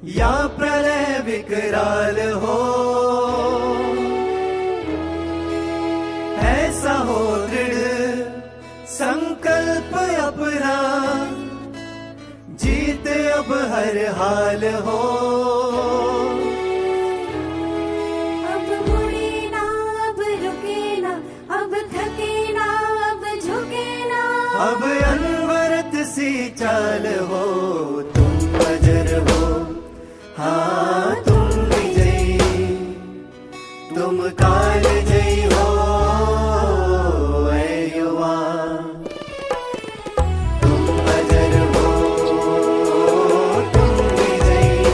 या प्रलय विकराल हो, ऐसा हो दृढ़ संकल्प अपना, जीत अब हर हाल हो। अब मुड़े ना, अब रुके ना, अब थके ना, अब झुके ना, अब अनवरत सी चाल हो, तुम अजर हो, हाँ तुम विजयी, तुम काल जयी हो ऐ युवा। तुम अजर हो, तुम विजयी,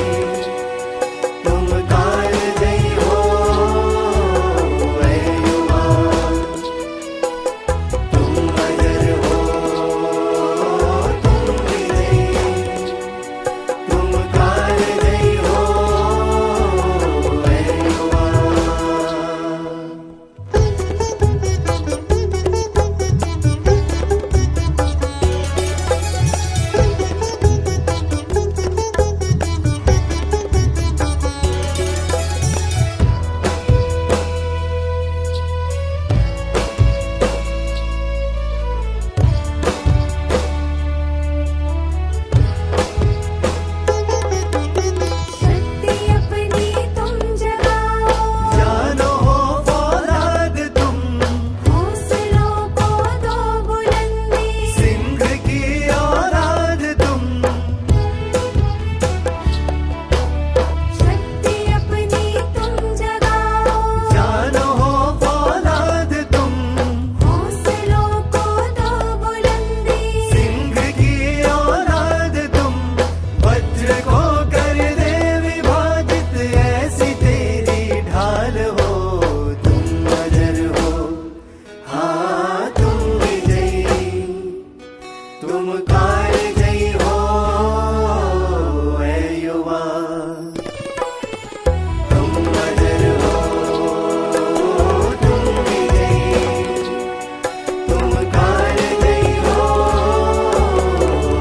तुम काल जयी हो ऐ युवा। तुम अजर हो, तुम विजयी, तुम काल जयी हो ऐ युवा। शक्ति अपनी तुम जगाओ, जानो हो फौलाद तुम, हौसलों को दो बुलंदी, सिंह की औलाद तुम। शक्ति अपनी तुम जगाओ, जानो हो फौलाद तुम, हौसलों को दो बुलंदी, सिंह की औलाद तुम। वज्र को कर दे विभाजित, ऐसी तेरी ढाल हो, तुम अजर हो, हाँ तुम विजयी, तुम काल जयी हो ऐ युवा। तुम अजर हो, तुम विजयी, तुम काल जयी हो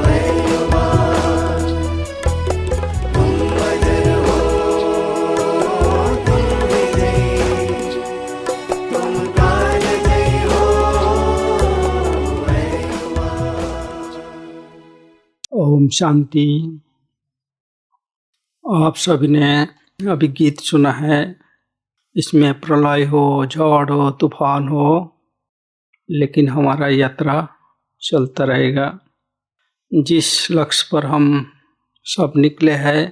ऐ युवा। तुम अजर हो, तुम विजयी, तुम काल जयी हो ऐ युवा। ओम शांति। आप सभी ने अभी गीत सुना है। इसमें प्रलय हो, झड़ हो, तूफान हो, लेकिन हमारा यात्रा चलता रहेगा। जिस लक्ष्य पर हम सब निकले हैं,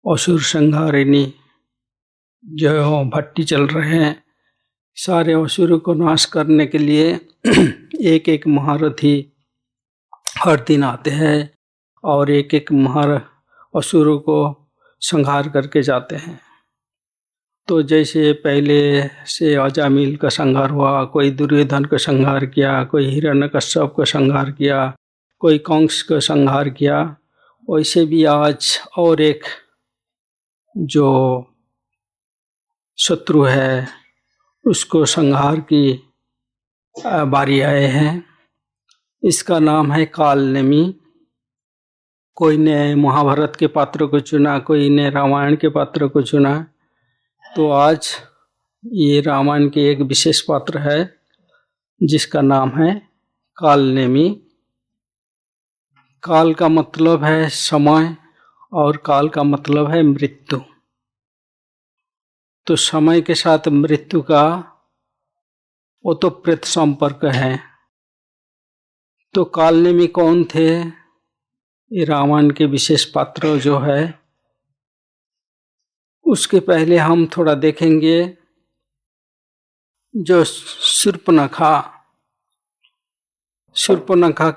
असुर संहारिणी जो भट्टी चल रहे हैं, सारे असुरों को नाश करने के लिए एक एक महारथी हर दिन आते हैं और एक एक असुरों को संहार करके जाते हैं। तो जैसे पहले से अजामिल का संहार हुआ, कोई दुर्योधन का संहार किया, कोई हिरण्यकश्यप का संहार किया, कोई कंस का संहार किया, वैसे भी आज और एक जो शत्रु है उसको संहार की बारी आए हैं। इसका नाम है कालनेमी। कोई ने महाभारत के पात्र को चुना, कोई ने रामायण के पात्र को चुना। तो आज ये रामायण के एक विशेष पात्र है जिसका नाम है कालनेमी। काल का मतलब है समय और काल का मतलब है मृत्यु। तो समय के साथ मृत्यु का ओतप्रोत संपर्क है। तो कालनेमी कौन थे? ये रामायण के विशेष पात्र जो है, उसके पहले हम थोड़ा देखेंगे जो शूर्पणखा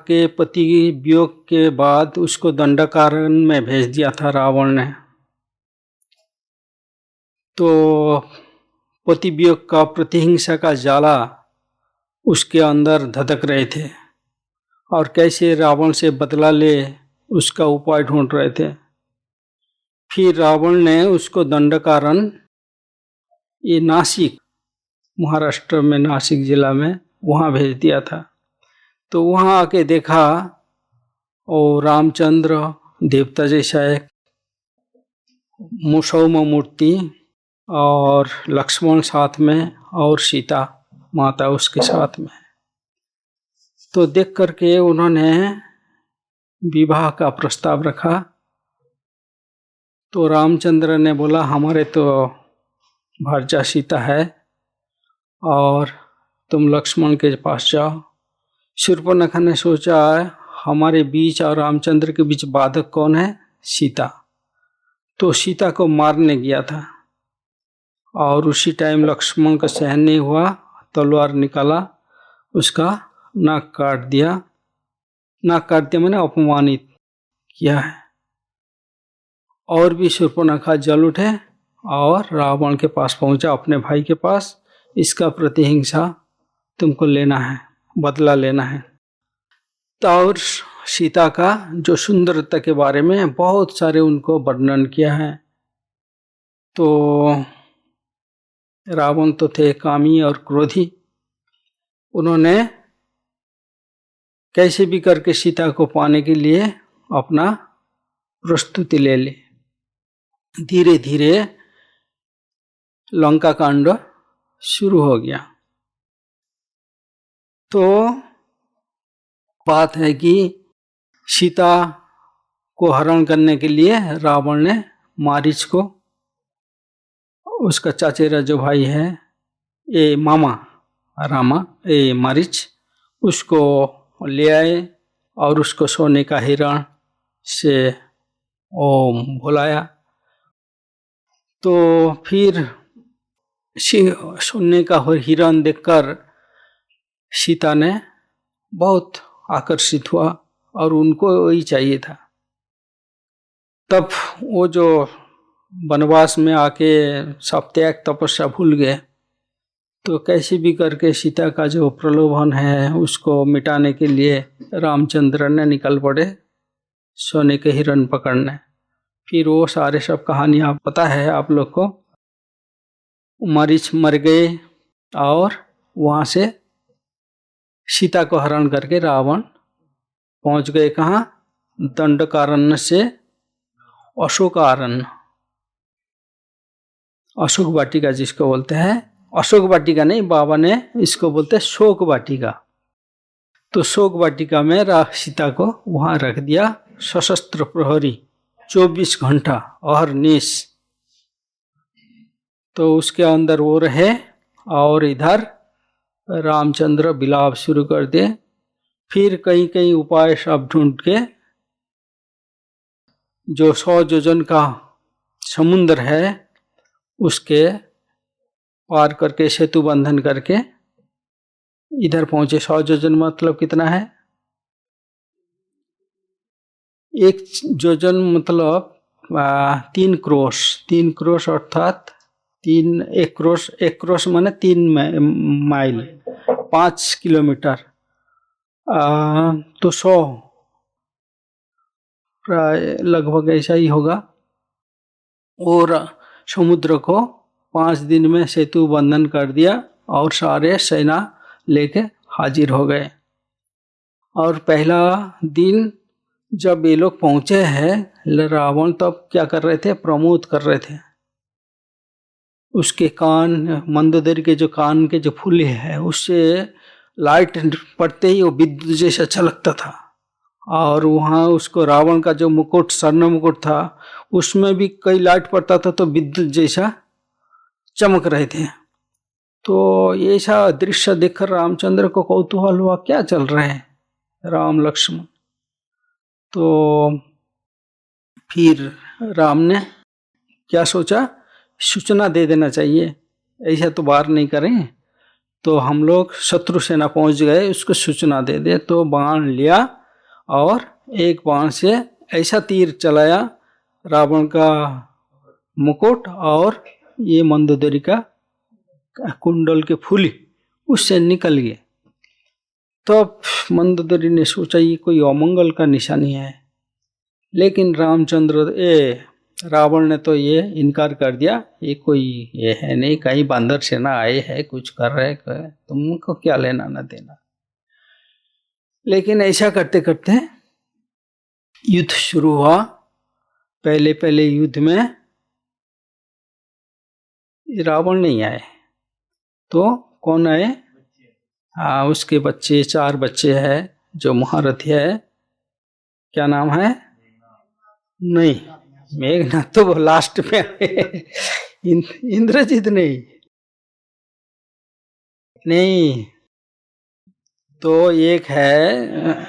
के पति वियोग के बाद उसको दंडकारण्य में भेज दिया था रावण ने। तो पति वियोग का प्रतिहिंसा का ज्वाला उसके अंदर धधक रहे थे और कैसे रावण से बदला ले उसका उपाय ढूंढ रहे थे। फिर रावण ने उसको दंडकारण्य, ये नासिक, महाराष्ट्र में नासिक जिला में, वहाँ भेज दिया था। तो वहाँ आके देखा और रामचंद्र देवता जैसा एक मुसौम मूर्ति और लक्ष्मण साथ में और सीता माता उसके साथ में। तो देख करके उन्होंने विवाह का प्रस्ताव रखा। तो रामचंद्र ने बोला हमारे तो भार्या सीता है और तुम लक्ष्मण के पास जाओ। शूर्पणखा ने सोचा हमारे बीच और रामचंद्र के बीच बाधक कौन है? सीता। तो सीता को मारने गया था और उसी टाइम लक्ष्मण का सहन नहीं हुआ, तलवार निकाला, उसका नाक काट दिया। नाक काट दिया मैंने अपमानित किया है। और भी शूर्पणखा जल उठे और रावण के पास पहुंचा, अपने भाई के पास। इसका प्रतिहिंसा तुमको लेना है, बदला लेना है। तो और सीता का जो सुंदरता के बारे में बहुत सारे उनको वर्णन किया है। तो रावण तो थे कामी और क्रोधी। उन्होंने कैसे भी करके सीता को पाने के लिए अपना प्रस्तुति ले ली। धीरे धीरे लंका कांड शुरू हो गया। तो बात है कि सीता को हरण करने के लिए रावण ने मारीच को, उसका चाचेरा जो भाई है ये मामा रामा ये मारीच, उसको ले आए और उसको सोने का हिरण से भुलाया। तो फिर सोने का हिरण देखकर सीता ने बहुत आकर्षित हुआ और उनको वही चाहिए था। तब वो जो वनवास में आके सप्ताह तपस्या भूल गए, तो कैसे भी करके सीता का जो प्रलोभन है उसको मिटाने के लिए रामचंद्र ने निकल पड़े सोने के हिरण पकड़ने। फिर वो सारे सब कहानी आप पता है आप लोग को। मारीच मर गए और वहां से सीता को हरण करके रावण पहुंच गए कहाँ? दंडकारण्य से अशोकारण्य, अशोक वाटिका जिसको बोलते हैं। अशोक वाटिका नहीं, बाबा ने इसको बोलते हैं शोक वाटिका। तो शोक वाटिका में सीता को वहां रख दिया, सशस्त्र प्रहरी 24 घंटा अहरनिश। तो उसके अंदर वो रहे और इधर रामचंद्र विलाप शुरू कर दिए। फिर कई कई उपाय सब ढूंढ के जो 100 योजन का समुद्र है उसके पार करके सेतु बंधन करके इधर पहुंचे। 100 योजन मतलब कितना है? 1 योजन मतलब 3 क्रोश। 3 क्रोश अर्थात 1 क्रोश माने 3 माइल, 5 किलोमीटर। तो 100 प्राय लगभग ऐसा ही होगा। और समुद्र को 5 दिन में सेतु बंधन कर दिया और सारे सेना लेके हाजिर हो गए। और पहला दिन जब ये लोग पहुंचे हैं, रावण तब क्या कर रहे थे? प्रमोद कर रहे थे। उसके कान, मंदोदरी के जो कान के जो फूले हैं उससे लाइट पड़ते ही वो विद्युत जैसा छलकता था। और वहाँ उसको रावण का जो मुकुट, स्वर्ण मुकुट था, उसमें भी कई लाइट पड़ता था तो विद्युत जैसा चमक रहे थे। तो ऐसा दृश्य देखकर रामचंद्र को कौतूहल हुआ, क्या चल रहा है राम लक्ष्मण। तो फिर राम ने क्या सोचा, सूचना दे देना चाहिए, ऐसा तो वार नहीं करें। तो हम लोग शत्रु सेना पहुंच गए, उसको सूचना दे दे। तो बाण लिया और एक बाण से ऐसा तीर चलाया, रावण का मुकुट और ये मंदोदरी का कुंडल के फूल उससे निकल गए। तो मंदोदरी ने सोचा ये कोई अमंगल का निशानी है, लेकिन रावण ने तो ये इनकार कर दिया, ये कोई ये है नहीं, कहीं बंदर सेना आए है कुछ कर रहे, तुमको क्या लेना ना देना। लेकिन ऐसा करते करते युद्ध शुरू हुआ। पहले युद्ध में ये रावण नहीं आए, तो कौन आए? हाँ, उसके बच्चे, 4 बच्चे हैं जो महारथी है। क्या नाम है? नहीं, मेघनाथ तो वो लास्ट में आए। इंद्रजीत नहीं, तो एक है,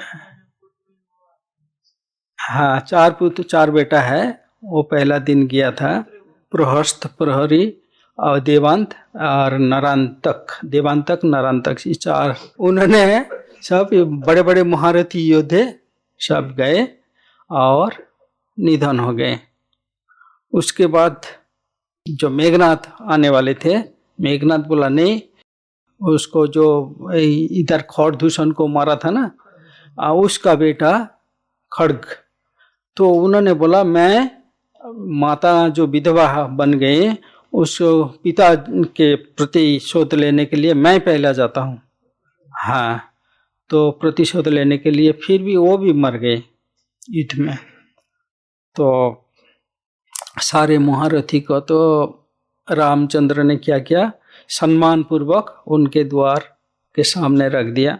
हाँ 4 पुत्र 4 बेटा है। वो पहला दिन गया था, प्रहस्त, प्रहरी और देवांत और देवांतक नरांतक, ये 4 उन्होंने सब बड़े बड़े महारथी योद्धे सब गए और निधन हो गए। उसके बाद जो मेघनाथ आने वाले थे, मेघनाथ बोला नहीं, उसको जो इधर खड़दूषण को मारा था ना, उसका बेटा खड्ग, तो उन्होंने बोला मैं माता जो विधवा बन गए उस पिता के प्रति शोध लेने के लिए मैं पहला जाता हूँ। हाँ, तो प्रतिशोध लेने के लिए फिर भी वो भी मर गए युद्ध में। तो सारे महारथी को तो रामचंद्र ने क्या किया, सम्मान पूर्वक उनके द्वार के सामने रख दिया।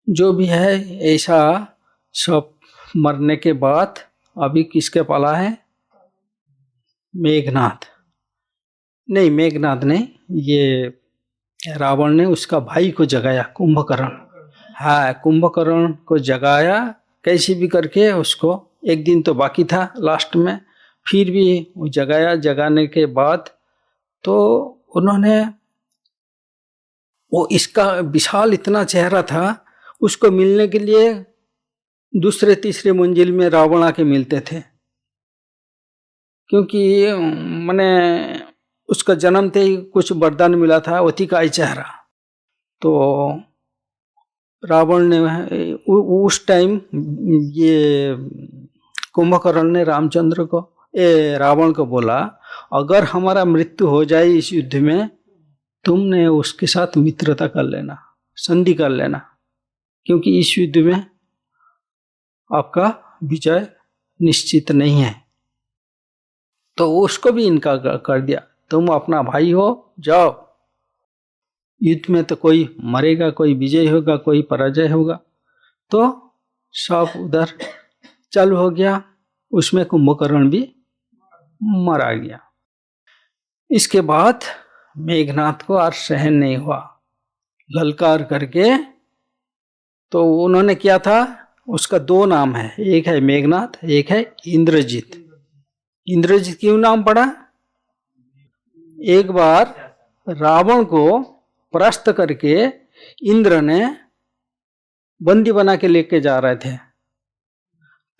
जो भी है ऐसा सब मरने के बाद अभी किसके पाला है? मेघनाथ नहीं, ये रावण ने उसका भाई को जगाया, कुंभकर्ण। हाँ, कुंभकर्ण को जगाया कैसे भी करके, उसको एक दिन तो बाकी था लास्ट में, फिर भी वो जगाया। जगाने के बाद तो उन्होंने, वो इसका विशाल इतना चेहरा था, उसको मिलने के लिए दूसरे तीसरे मंजिल में रावण आके मिलते थे, क्योंकि मैंने उसका जन्म थे ही कुछ वरदान मिला था, अतिकाय चेहरा। तो रावण ने उस टाइम ये कुंभकर्ण ने रावण को बोला, अगर हमारा मृत्यु हो जाए इस युद्ध में, तुमने उसके साथ मित्रता कर लेना, संधि कर लेना, क्योंकि इस युद्ध में आपका विजय निश्चित नहीं है। तो उसको भी इनका कर दिया, तुम अपना भाई हो, जाओ, युद्ध में तो कोई मरेगा, कोई विजय होगा, कोई पराजय होगा। तो सब उधर चालू हो गया, उसमें कुंभकर्ण भी मारा गया। इसके बाद मेघनाथ को और सहन नहीं हुआ, ललकार करके, तो उन्होंने क्या था, उसका 2 नाम है, एक है मेघनाथ, एक है इंद्रजीत। इंद्रजीत क्यों नाम पड़ा? एक बार रावण को परास्त करके इंद्र ने बंदी बना के लेके जा रहे थे,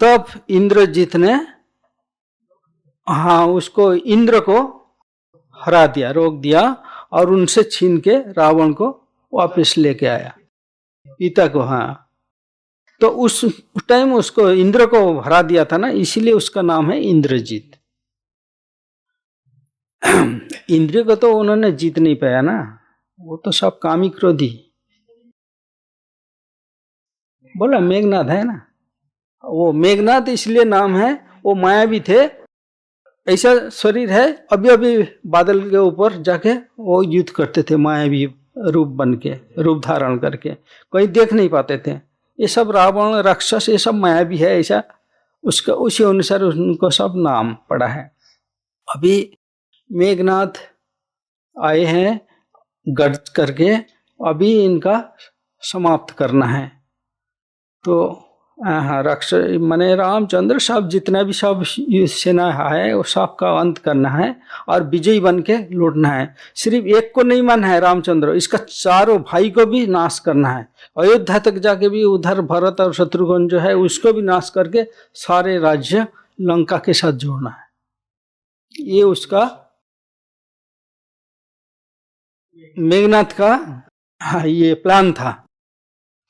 तब इंद्रजीत ने उसको, इंद्र को हरा दिया, रोक दिया, और उनसे छीन के रावण को वापस लेके आया, पिता को। तो उस टाइम उसको इंद्र को हरा दिया था ना, इसीलिए उसका नाम है इंद्रजीत। इंद्र को तो उन्होंने जीत नहीं पाया ना, वो तो सब कामी क्रोधी। बोला मेघनाथ है ना, वो मेघनाथ इसलिए नाम है, वो मायावी थे, ऐसा शरीर है, अभी अभी बादल के ऊपर जाके वो युद्ध करते थे, मायावी रूप बन के, रूप धारण करके, कोई देख नहीं पाते थे। ये सब रावण, राक्षस, ये सब मायावी है, ऐसा उसका उसी अनुसार उनको सब नाम पड़ा है। अभी मेघनाथ आए हैं गर्ज करके, अभी इनका समाप्त करना है। तो राक्षस माने रामचंद्र सब जितना भी सब सेना है वो सब का अंत करना है और विजयी बन के लौटना है। सिर्फ एक को नहीं मानना है रामचंद्र, इसका 4 भाई को भी नाश करना है। अयोध्या तक जाके भी उधर भरत और शत्रुघ्न जो है उसको भी नाश करके सारे राज्य लंका के साथ जोड़ना है। ये उसका मेघनाथ का ये प्लान था।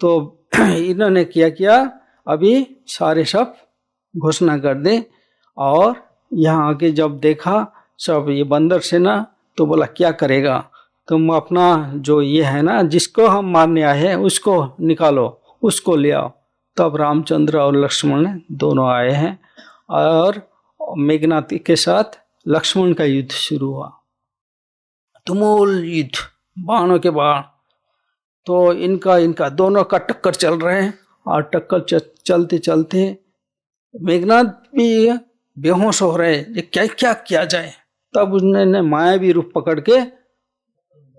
तो इन्होंने क्या किया, अभी सारे सब घोषणा कर दे। और यहाँ आके जब देखा सब ये बंदर सेना, तो बोला क्या करेगा, तुम अपना जो ये है ना, जिसको हम मारने आए हैं उसको निकालो, उसको ले आओ। तब रामचंद्र और लक्ष्मण दोनों आए हैं और मेघनाथ के साथ लक्ष्मण का युद्ध शुरू हुआ। तुमुल युद्ध, बाणों के बाण। तो इनका दोनों का टक्कर चल रहे हैं और टक्कर चलते चलते मेघनाथ भी बेहोश हो रहे, ये क्या क्या किया जाए। तब उसने मायावी रूप पकड़ के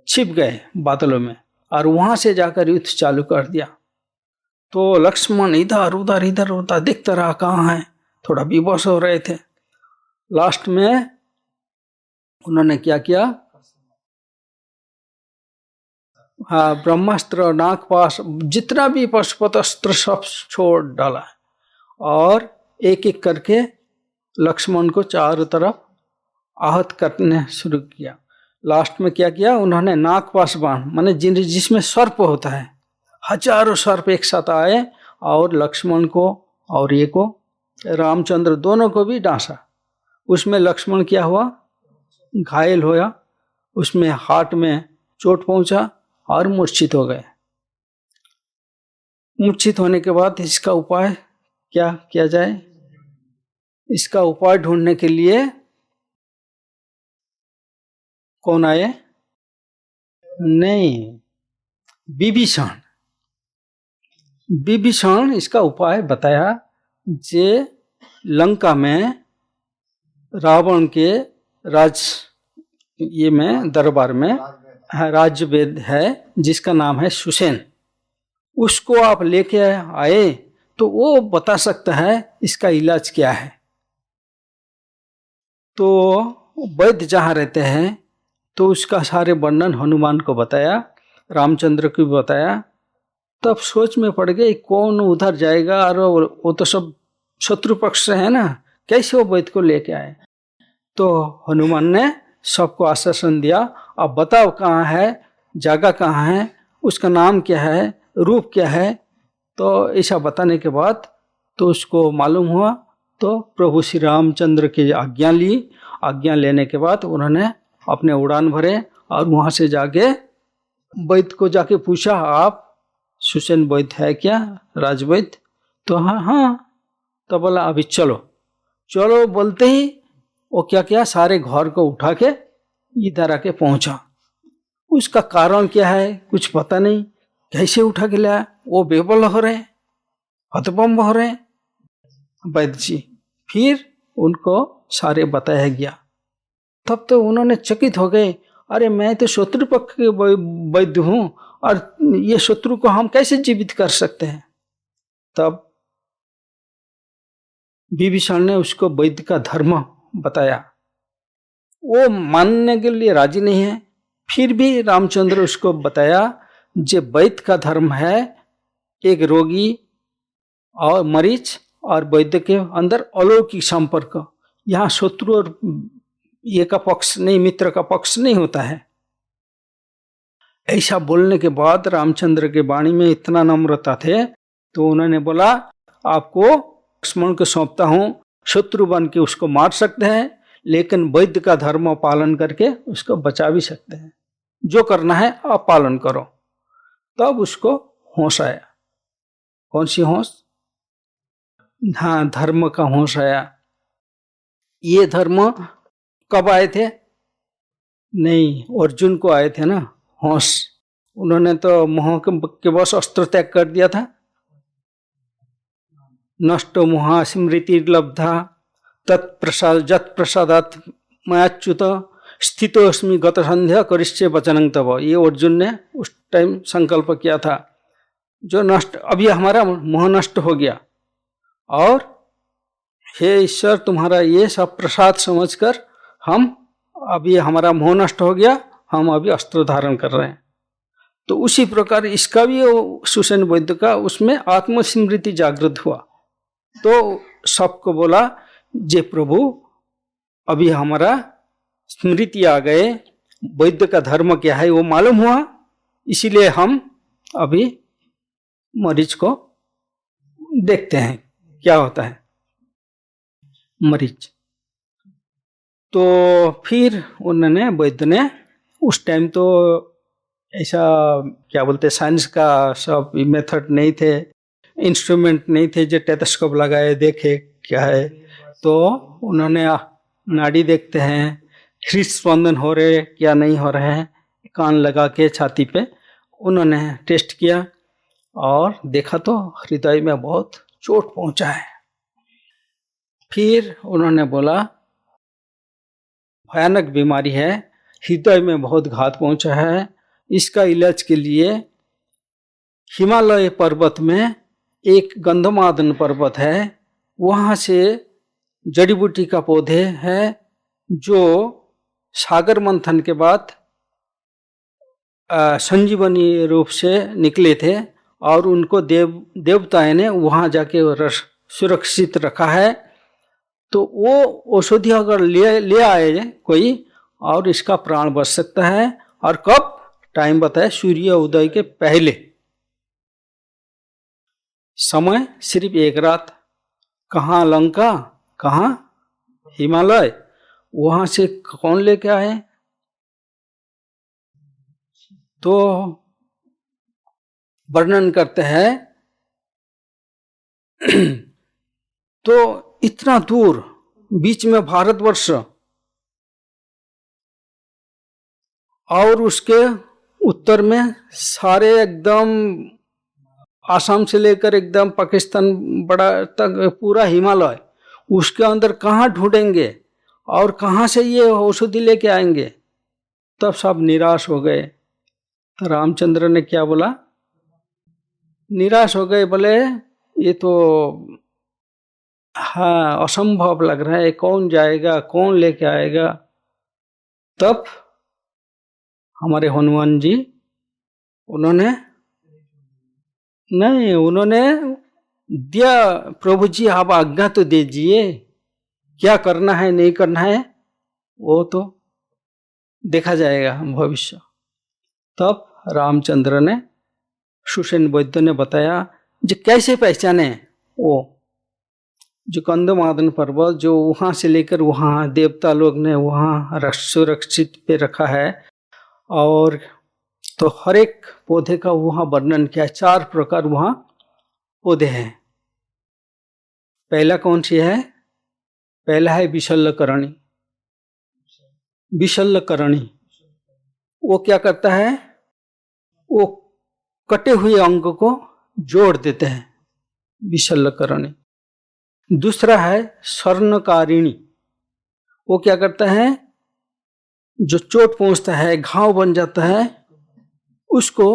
छिप गए बादलों में और वहां से जाकर युद्ध चालू कर दिया। तो लक्ष्मण इधर उधर देखते रहा कहाँ है, थोड़ा विवश हो रहे थे। लास्ट में उन्होंने क्या किया, हाँ, ब्रह्मास्त्र, नागपाश, जितना भी पशुपत अस्त्र सब छोड़ डाला और एक एक करके लक्ष्मण को चारों तरफ आहत करने शुरू किया। लास्ट में क्या किया उन्होंने, नागपाश बाण माने जिसमें सर्प होता है, हजारों सर्प एक साथ आए और लक्ष्मण को और ये को, रामचंद्र दोनों को भी डांसा। उसमें लक्ष्मण क्या हुआ, घायल होया, उसमें हार्ट में चोट पहुंचा और मूर्छित हो गए। मूर्छित होने के बाद इसका उपाय क्या किया जाए, इसका उपाय ढूंढने के लिए कौन आए, नहीं, विभीषण इसका उपाय बताया। जे लंका में रावण के ये में दरबार में राज्य वेद है जिसका नाम है सुसेन, उसको आप लेके आए तो वो बता सकता है इसका इलाज क्या है। तो वैद्य जहाँ रहते हैं तो उसका सारे वर्णन हनुमान को बताया, रामचंद्र को भी बताया। तब सोच में पड़ गए कौन उधर जाएगा, और वो तो सब शत्रु पक्ष से है ना, कैसे वो वैद्य को लेके आए। तो हनुमान ने सबको आश्वासन दिया, अब बताओ कहाँ है, जगह कहाँ है, उसका नाम क्या है, रूप क्या है। तो ऐसा बताने के बाद तो उसको मालूम हुआ। तो प्रभु श्री रामचंद्र की आज्ञा ली, आज्ञा लेने के बाद उन्होंने अपने उड़ान भरे और वहां से जाके वैद्य को जाके पूछा, आप सुसेन वैद्य है क्या, राजवैद्य। तो हाँ। तो बोला अभी चलो बोलते ही वो क्या किया, सारे घर को उठा के इधर आके पहुंचा। उसका कारण क्या है कुछ पता नहीं, कैसे उठा के लाया, वो बेबल हो रहे, हतभम्ब हो रहे वैद्य जी। फिर उनको सारे बताया गया। तब तो उन्होंने चकित हो गए, अरे मैं तो शत्रु पक्ष के वैद्य हूं और ये शत्रु को हम कैसे जीवित कर सकते हैं। तब विभीषण ने उसको वैद्य का धर्म बताया। वो मानने के लिए राजी नहीं है, फिर भी रामचंद्र उसको बताया जो वैद्य का धर्म है, एक रोगी और मरीज और वैद्य के अंदर अलौकिक संपर्क। यहाँ शत्रु और ये का पक्ष नहीं, मित्र का पक्ष नहीं होता है। ऐसा बोलने के बाद रामचंद्र के वाणी में इतना नम्रता थे तो उन्होंने बोला, आपको लक्ष्मण को सौंपता हूं, शत्रु बन के उसको मार सकते हैं लेकिन वैद्य का धर्म पालन करके उसको बचा भी सकते हैं। जो करना है आप पालन करो। तब उसको होश आया। कौन सी होश, हाँ, धर्म का होश आया। ये धर्म कब आए थे, नहीं, अर्जुन को आए थे ना होश। उन्होंने तो मोह के वश अस्त्र त्याग कर दिया था। नष्टो मोहा स्मृति लब्धा तत्प्रसाद जत प्रसादात मयाच्युत स्थितोस्मि गत संध्या करिष्ये वचनं तव। ये अर्जुन ने उस टाइम संकल्प किया था, जो नष्ट, अभी हमारा मोह नष्ट हो गया और हे ईश्वर तुम्हारा ये सब प्रसाद समझकर हम, अभी हमारा मोह नष्ट हो गया, हम अभी अस्त्र धारण कर रहे हैं। तो उसी प्रकार इसका भी सुसेन वैद्य का उसमें आत्मस्मृति जागृत हुआ। तो सबको बोला, जे प्रभु अभी हमारा स्मृति आ गए, वैद्य का धर्म क्या है वो मालूम हुआ, इसीलिए हम अभी मरीज को देखते हैं क्या होता है मरीज। तो फिर उन्होंने वैद्य ने, उस टाइम तो ऐसा क्या बोलते साइंस का सब मेथड नहीं थे, इंस्ट्रूमेंट नहीं थे जो टेथोस्कोप लगाए देखे क्या है। तो उन्होंने नाड़ी देखते हैं, हृदय स्पंदन हो रहे क्या नहीं हो रहे हैं, कान लगा के छाती पे उन्होंने टेस्ट किया और देखा तो हृदय में बहुत चोट पहुंचा है। फिर उन्होंने बोला भयानक बीमारी है, हृदय में बहुत घात पहुंचा है, इसका इलाज के लिए हिमालय पर्वत में एक गंधमादन पर्वत है, वहां से जड़ी बूटी का पौधे है जो सागर मंथन के बाद संजीवनी रूप से निकले थे और उनको देवताएं ने वहां जाके सुरक्षित रखा है। तो वो औषधि अगर ले आए कोई और इसका प्राण बच सकता है। और कब? टाइम बताए सूर्य उदय के पहले, समय सिर्फ एक रात। कहाँ? लंका, कहाँ? हिमालय। वहां से कौन लेके आए? तो वर्णन करते हैं तो इतना दूर बीच में भारतवर्ष और उसके उत्तर में सारे एकदम आसाम से लेकर एकदम पाकिस्तान बड़ा तक पूरा हिमालय, उसके अंदर कहाँ ढूंढेंगे और कहाँ से ये औषधि लेके आएंगे? तब सब निराश हो गए। तो रामचंद्र ने क्या बोला? निराश हो गए, बोले ये तो हाँ असंभव लग रहा है, कौन जाएगा, कौन लेके आएगा? तब हमारे हनुमान जी उन्होंने दिया, प्रभु जी आप आज्ञा तो दीजिए, क्या करना है नहीं करना है वो तो देखा जाएगा भविष्य। तब रामचंद्र ने, सुषेण वैद्य ने बताया जो कैसे पहचाने वो जो गंधमादन पर्वत जो वहां से लेकर वहां देवता लोग ने वहां सुरक्षित पे रखा है। और तो हर एक पौधे का वहां वर्णन किया। 4 प्रकार वहां पौधे हैं। पहला कौन सी है? पहला है विशल्यकरणी। विशल्यकरणी वो क्या करता है? वो कटे हुए अंग को जोड़ देते हैं, विशल्यकरणी। दूसरा है स्वर्णकारिणी। वो क्या करता है? जो चोट पहुंचता है, घाव बन जाता है, उसको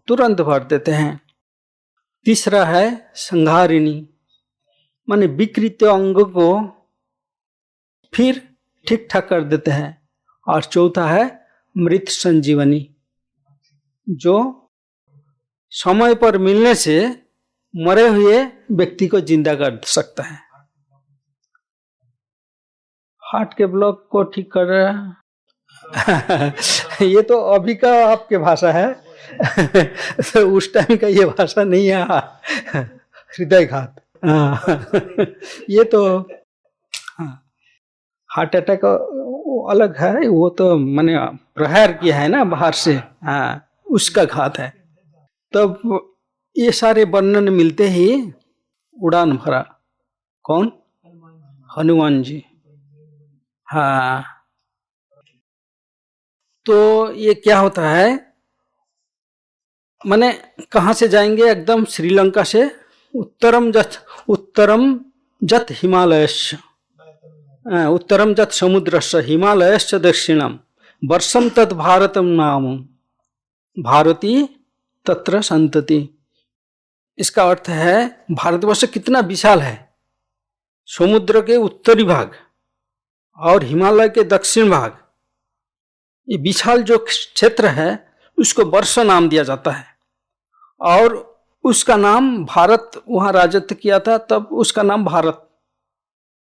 तुरंत भर देते हैं। तीसरा है संहारिणी, माने विकृत अंग को फिर ठीक ठाक कर देते हैं। और चौथा है मृत संजीवनी, जो समय पर मिलने से मरे हुए व्यक्ति को जिंदा कर सकता है। हार्ट के ब्लॉक को ठीक कर रहा है। ये तो अभी का आपके भाषा है। तो उस टाइम का ये भाषा नहीं है, हृदयघात। ये तो हार्ट अटैक वो अलग है, वो तो मैंने प्रहार किया है ना बाहर से, हाँ उसका घात है। तब ये सारे वर्णन मिलते ही उड़ान भरा। कौन? हनुमान जी। हाँ, तो ये क्या होता है, माने कहाँ से जाएंगे? एकदम श्रीलंका से उत्तरम जत हिमालयश्च, उत्तरम जत समुद्रश्च हिमालयश्च दक्षिणम वर्षम तत् भारतम नाम भारती तत्र संतति। इसका अर्थ है भारतवर्ष कितना विशाल है। समुद्र के उत्तरी भाग और हिमालय के दक्षिण भाग, ये विशाल जो क्षेत्र है उसको वर्ष नाम दिया जाता है। और उसका नाम भारत, वहां राजत्व किया था तब उसका नाम भारत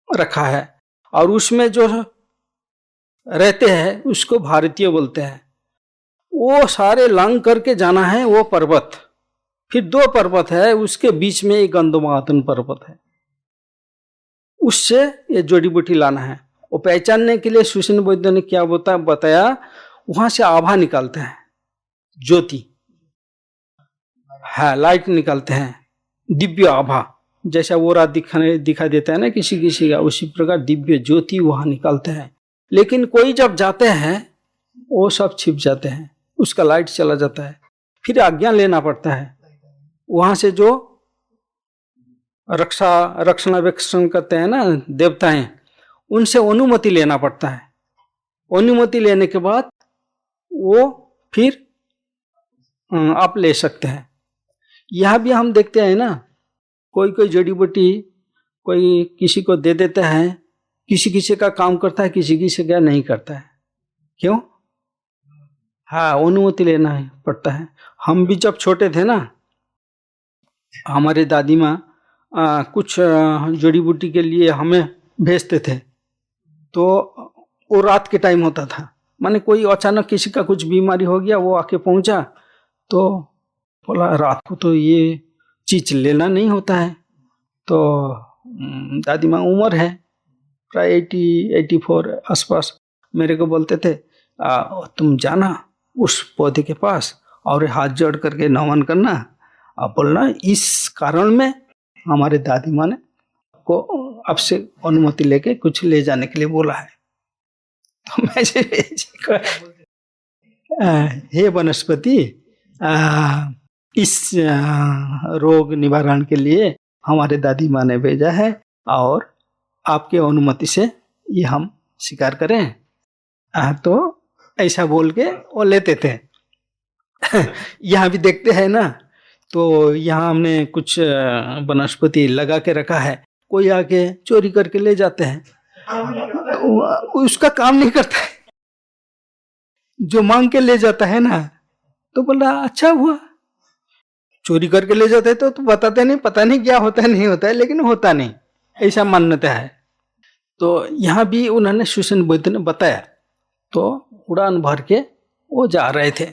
रखा है। और उसमें जो रहते हैं उसको भारतीय बोलते हैं। वो सारे लांग करके जाना है वो पर्वत। फिर 2 पर्वत है, उसके बीच में एक गंधमादन पर्वत है, उससे ये जड़ी बूटी लाना है। वो पहचानने के लिए सुषेण वैद्य ने क्या बताया, वहां से आभा निकालते हैं, ज्योति है, लाइट निकालते हैं, दिव्य आभा, जैसा वो रात दिखा देता है ना किसी किसी का, उसी प्रकार दिव्य ज्योति वहां निकालते हैं। लेकिन कोई जब जाते हैं वो सब छिप जाते हैं, उसका लाइट चला जाता है, फिर आज्ञा लेना पड़ता है वहां से जो रक्षणावेक्षण करते हैं ना देवताएं, उनसे अनुमति लेना पड़ता है। अनुमति लेने के बाद वो फिर आप ले सकते हैं। यह भी हम देखते हैं ना, कोई कोई जड़ी बूटी कोई किसी को दे देता है, किसी किसी का काम करता है, किसी किसी का नहीं करता है। क्यों? हाँ, अनुमति लेना पड़ता है। हम भी जब छोटे थे ना, हमारे दादी माँ कुछ जड़ी बूटी के लिए हमें भेजते थे, तो वो रात के टाइम होता था। माने कोई अचानक किसी का कुछ बीमारी हो गया, वो आके पहुंचा तो बोला रात को तो ये चीज लेना नहीं होता है। तो दादी माँ उम्र है प्राय 80-84 आसपास, मेरे को बोलते थे तुम जाना उस पौधे के पास और हाथ जोड़ करके नमन करना, आप बोलना इस कारण में हमारे दादी माँ ने को आपसे अनुमति लेके कुछ ले जाने के लिए बोला है। तो मैं हे वनस्पति, इस रोग निवारण के लिए हमारे दादी माँ ने भेजा है और आपके अनुमति से ये हम स्वीकार करें। तो ऐसा बोल के वो लेते थे। यहाँ भी देखते हैं ना, तो यहाँ हमने कुछ वनस्पति लगा के रखा है, कोई आके चोरी करके ले जाते हैं, तो उसका काम नहीं करता है। जो मांग के ले जाता है ना, तो बोला अच्छा हुआ। चोरी करके ले जाते हैं तो बताते नहीं, पता नहीं क्या होता है नहीं होता है, लेकिन होता नहीं, ऐसा मान्यता है। तो यहाँ भी उन्होंने सुसेन वैद्य ने बताया, तो उड़ान भर के वो जा रहे थे,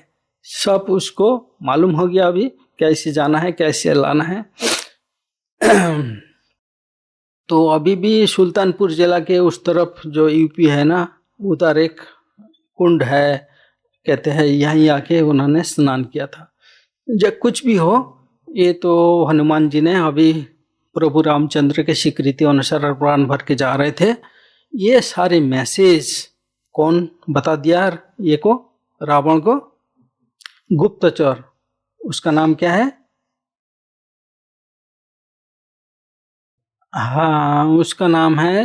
सब उसको मालूम हो गया अभी कैसे जाना है कैसे लाना है। तो अभी भी सुल्तानपुर जिला के उस तरफ जो यूपी है ना, उधर एक कुंड है, कहते हैं यहीं आके उन्होंने स्नान किया था। जब कुछ भी हो, ये तो हनुमान जी ने अभी प्रभु रामचंद्र के स्वीकृति अनुसार उड़ान भर के जा रहे थे। ये सारे मैसेज कौन बता दिया ये को? रावण को गुप्तचर, उसका नाम क्या है? हाँ, उसका नाम है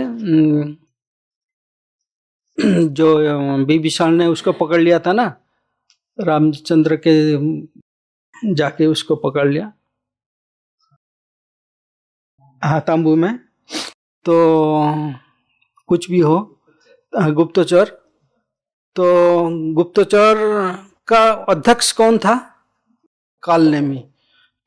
जो विभीषण ने उसको पकड़ लिया था ना, रामचंद्र के जाके उसको पकड़ लिया, हाँ तांबू में। तो कुछ भी हो, गुप्तचर। तो गुप्तचर का अध्यक्ष कौन था? कालनेमी।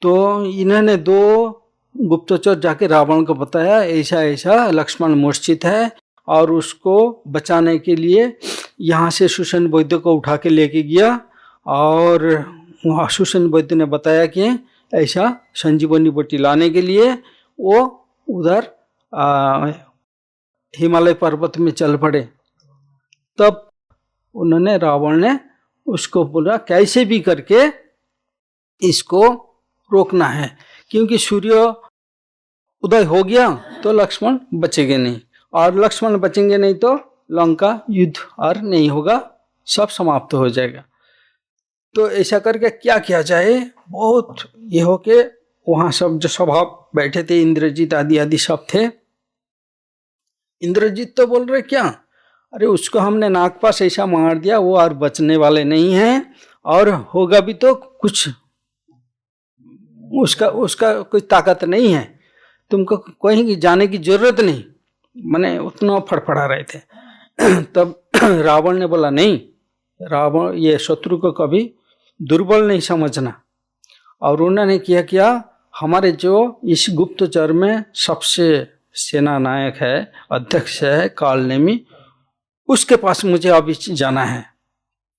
तो इन्होंने 2 गुप्तचर जाके रावण को बताया ऐसा ऐसा लक्ष्मण मूर्छित है और उसको बचाने के लिए यहाँ से सुसेन वैद्य को उठा के लेके गया, और वहाँ सुसेन वैद्य ने बताया कि ऐसा संजीवनी बूटी लाने के लिए वो उधर हिमालय पर्वत में चल पड़े। तब उन्होंने रावण ने उसको बोला कैसे भी करके इसको रोकना है, क्योंकि सूर्य उदय हो गया तो लक्ष्मण बचेंगे नहीं, और लक्ष्मण बचेंगे नहीं तो लंका युद्ध और नहीं होगा, सब समाप्त हो जाएगा। तो ऐसा करके क्या किया जाए, बहुत ये हो के वहां सब जो सभा बैठे थे, इंद्रजीत आदि आदि सब थे। इंद्रजीत तो बोल रहे क्या, अरे उसको हमने नाक पास ऐसा मार दिया, वो और बचने वाले नहीं हैं, और होगा भी तो कुछ उसका कोई ताकत नहीं है, तुमको कहीं जाने की जरूरत नहीं, माने उतना फड़फड़ा रहे थे। तब रावण ने बोला नहीं, रावण ये शत्रु को कभी दुर्बल नहीं समझना, और उन्होंने किया हमारे जो इस गुप्तचर में सबसे सेना नायक है, अध्यक्ष है कालनेमी, उसके पास मुझे अभी जाना है,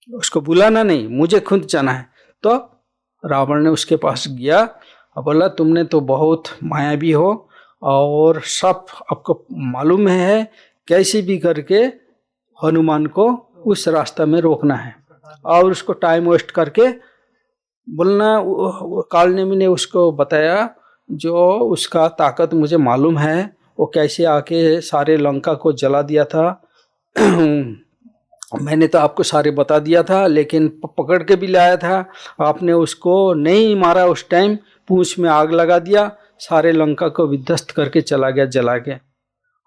उसको बुलाना नहीं, मुझे खुद जाना है। तो रावण ने उसके पास गया और बोला तुमने तो बहुत मायावी हो और सब आपको मालूम है, कैसे भी करके हनुमान को उस रास्ता में रोकना है, और उसको टाइम वेस्ट करके बोलना। कालनेमी ने उसको बताया जो उसका ताकत मुझे मालूम है, वो कैसे आके सारे लंका को जला दिया था मैंने तो आपको सारे बता दिया था, लेकिन पकड़ के भी लाया था, आपने उसको नहीं मारा। उस टाइम पूंछ में आग लगा दिया, सारे लंका को विध्वस्त करके चला गया जला के,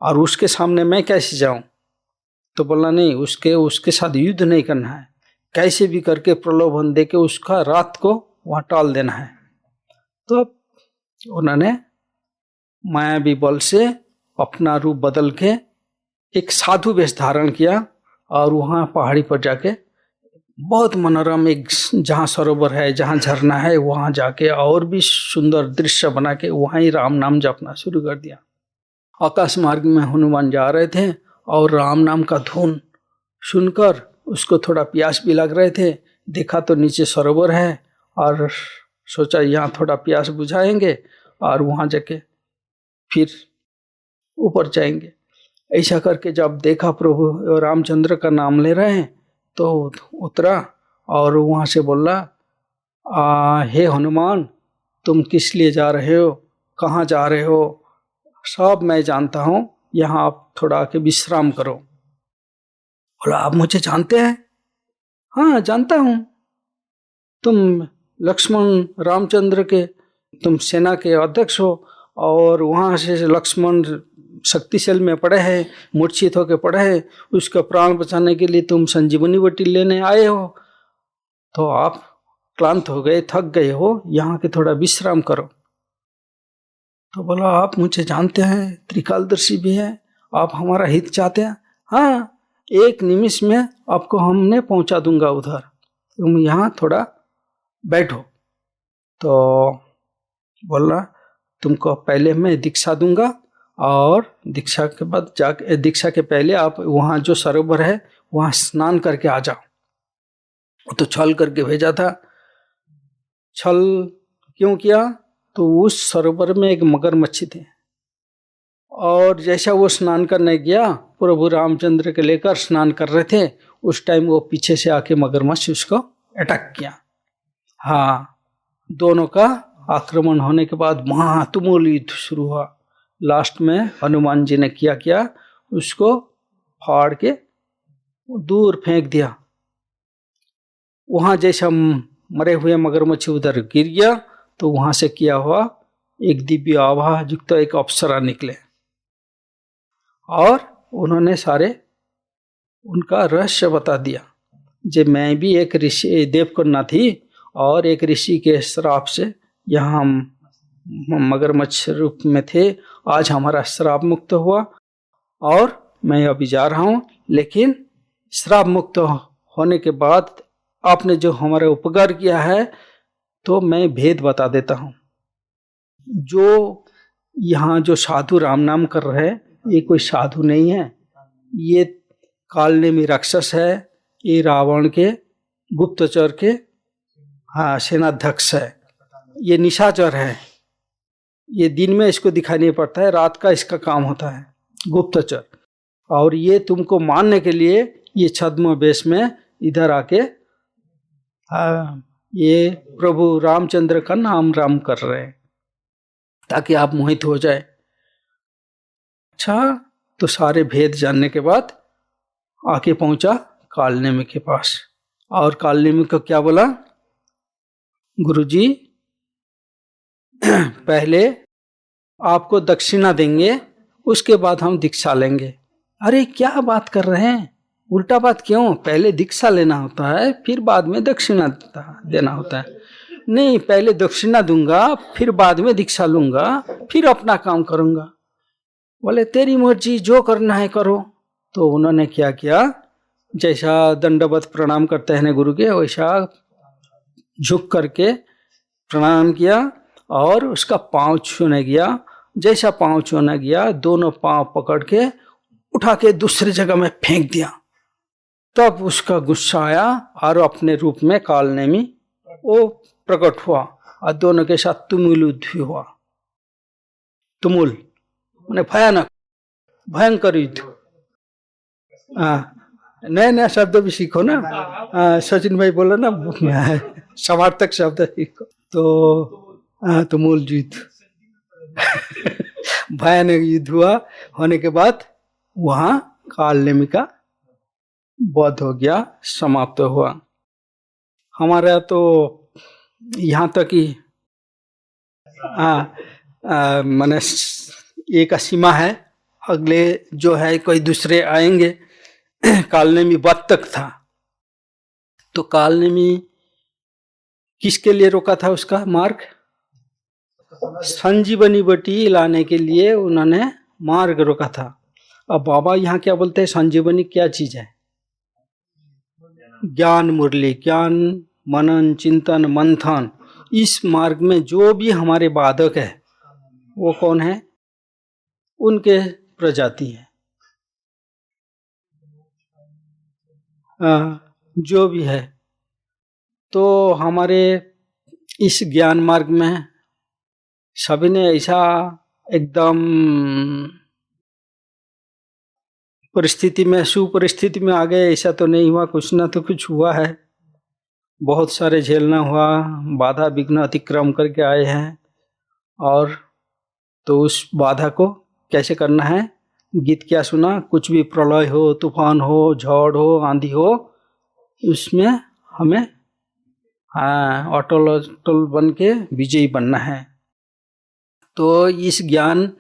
और उसके सामने मैं कैसे जाऊं? तो बोला नहीं, उसके साथ युद्ध नहीं करना है, कैसे भी करके प्रलोभन देके उसका रात को वहां टाल देना है। तो उन्होंने मायावी बल से अपना रूप बदल के एक साधु वेश धारण किया, और वहाँ पहाड़ी पर जाके बहुत मनोरम एक जहाँ सरोवर है, जहाँ झरना है, वहाँ जाके और भी सुंदर दृश्य बना के वहाँ ही राम नाम जपना शुरू कर दिया। आकाश मार्ग में हनुमान जा रहे थे और राम नाम का धुन सुनकर उसको थोड़ा प्यास भी लग रहे थे। देखा तो नीचे सरोवर है, और सोचा यहाँ थोड़ा प्यास बुझाएंगे और वहाँ जाके फिर ऊपर जाएंगे। ऐसा करके जब देखा प्रभु रामचंद्र का नाम ले रहे हैं, तो उतरा और वहाँ से बोला, हे हनुमान, तुम किस लिए जा रहे हो, कहाँ जा रहे हो, सब मैं जानता हूँ, यहाँ आप थोड़ा आके विश्राम करो। बोला, आप मुझे जानते हैं? हाँ, जानता हूँ। तुम लक्ष्मण रामचंद्र के, तुम सेना के अध्यक्ष हो, और वहाँ से लक्ष्मण शक्तिशाल में पड़े हैं, मूर्छित होकर पड़े हैं, उसका प्राण बचाने के लिए तुम संजीवनी बूटी लेने आए हो, तो आप क्लांत हो गए, थक गए हो, यहाँ के थोड़ा विश्राम करो। तो बोला, आप मुझे जानते हैं, त्रिकालदर्शी भी है, आप हमारा हित चाहते हैं? हाँ, एक निमिष में आपको हमने पहुंचा दूंगा उधर, तुम यहाँ थोड़ा बैठो। तो बोला, तुमको पहले मैं दीक्षा दूंगा, और दीक्षा के बाद जाके, दीक्षा के पहले आप वहाँ जो सरोवर है वहाँ स्नान करके आ जाओ। तो छल करके भेजा था। छल क्यों किया? तो उस सरोवर में एक मगरमच्छ थे, और जैसा वो स्नान करने गया, प्रभु रामचंद्र के लेकर स्नान कर रहे थे, उस टाइम वो पीछे से आके मगरमच्छ उसको अटैक किया। हाँ, दोनों का आक्रमण होने के बाद महातुमुल युद्ध शुरू हुआ। लास्ट में हनुमान जी ने क्या उसको फाड़ के दूर फेंक दिया। वहां जैसा मरे हुए मगरमच्छ उधर गिर गया, तो वहां से किया हुआ एक दिव्य आभा युक्त एक अप्सरा निकले, और उन्होंने सारे उनका रहस्य बता दिया। जे मैं भी एक ऋषि देवकन्या थी, और एक ऋषि के श्राप से यहाँ हम मगरमच्छ रूप में थे, आज हमारा श्राप मुक्त हुआ, और मैं अभी जा रहा हूँ, लेकिन श्राप मुक्त होने के बाद आपने जो हमारा उपकार किया है, तो मैं भेद बता देता हूँ। जो यहाँ जो साधु राम नाम कर रहे हैं, ये कोई साधु नहीं है, ये कालनेमी राक्षस है, ये रावण के गुप्तचर के सेनाध्यक्ष है, ये निशाचर है। ये दिन में इसको दिखाई नहीं पड़ता है, रात का इसका काम होता है, गुप्तचर। और ये तुमको मारने के लिए ये छद्म वेश में इधर आके ये प्रभु रामचंद्र का नाम राम कर रहे हैं, ताकि आप मोहित हो जाए। अच्छा, तो सारे भेद जानने के बाद आके पहुंचा कालनेमी के पास, और कालनेमी को क्या बोला, गुरुजी पहले आपको दक्षिणा देंगे, उसके बाद हम दीक्षा लेंगे। अरे क्या बात कर रहे हैं, उल्टा बात क्यों? पहले दीक्षा लेना होता है, फिर बाद में दक्षिणा देना होता है। नहीं, पहले दक्षिणा दूंगा, फिर बाद में दीक्षा लूंगा, फिर अपना काम करूंगा। बोले, तेरी मर्जी, जो करना है करो। तो उन्होंने क्या किया, जैसा दंडवत प्रणाम करते हैं गुरु के, वैसा झुक करके प्रणाम किया, और उसका पांव छूने गया। जैसा पांव छूने गया, दोनों पांव पकड़ के उठा के दूसरी जगह में फेंक दिया। तब उसका गुस्सा आया, और अपने रूप में कालनेमी वो प्रकट हुआ, और दोनों के साथ तुमुल युद्ध हुआ। तुमुल माने भयानक, भयंकर युद्ध। नया नया शब्द भी सीखो ना, सचिन भाई बोला ना, समार्थक शब्द सीखो। तो तुमुल युद्ध भयानक युद्ध हुआ। होने के बाद वहां कालनेमी का वध हो गया, समाप्त हुआ। हमारा तो यहाँ तक ही माने एक सीमा है, अगले जो है कोई दूसरे आएंगे। कालनेमी वध तक था, तो कालनेमी किसके लिए रोका था उसका मार्ग? संजीवनी बटी लाने के लिए उन्होंने मार्ग रोका था। अब बाबा यहाँ क्या बोलते हैं, संजीवनी क्या चीज है? ज्ञान मुरली, ज्ञान मनन चिंतन मंथन। इस मार्ग में जो भी हमारे बाधक है वो कौन है? उनके प्रजाति है। जो भी है, तो हमारे इस ज्ञान मार्ग में सभी ने ऐसा एकदम परिस्थिति में, सुपरिस्थिति में आ गए ऐसा तो नहीं हुआ, कुछ ना तो कुछ हुआ है। बहुत सारे झेलना हुआ, बाधा विघ्न अतिक्रम करके आए हैं। और तो उस बाधा को कैसे करना है? गीत क्या सुना? कुछ भी प्रलय हो, तूफान हो, झड़ हो, आंधी हो, उसमें हमें अटल अटल बन के विजयी बनना है। तो इस ज्ञान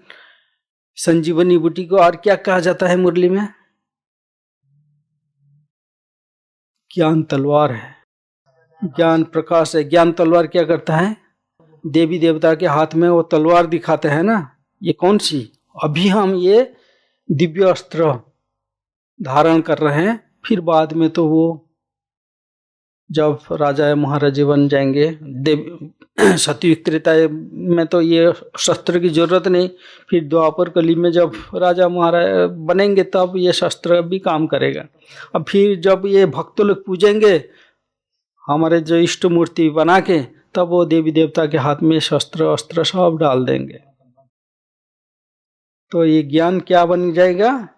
संजीवनी बूटी को और क्या कहा जाता है मुरली में? ज्ञान तलवार है, ज्ञान प्रकाश है। ज्ञान तलवार क्या करता है? देवी देवता के हाथ में वो तलवार दिखाते हैं ना, ये कौन सी? अभी हम ये दिव्य अस्त्र धारण कर रहे हैं, फिर बाद में तो वो जब राजा महाराजे बन जाएंगे, देव सतयुग त्रेता में तो ये शस्त्र की जरूरत नहीं, फिर द्वापर कली में जब राजा महाराजा बनेंगे तब ये शस्त्र भी काम करेगा। अब फिर जब ये भक्त लोग पूजेंगे हमारे जो इष्ट मूर्ति बना के, तब वो देवी देवता के हाथ में शस्त्र अस्त्र सब डाल देंगे। तो ये ज्ञान क्या बन जाएगा?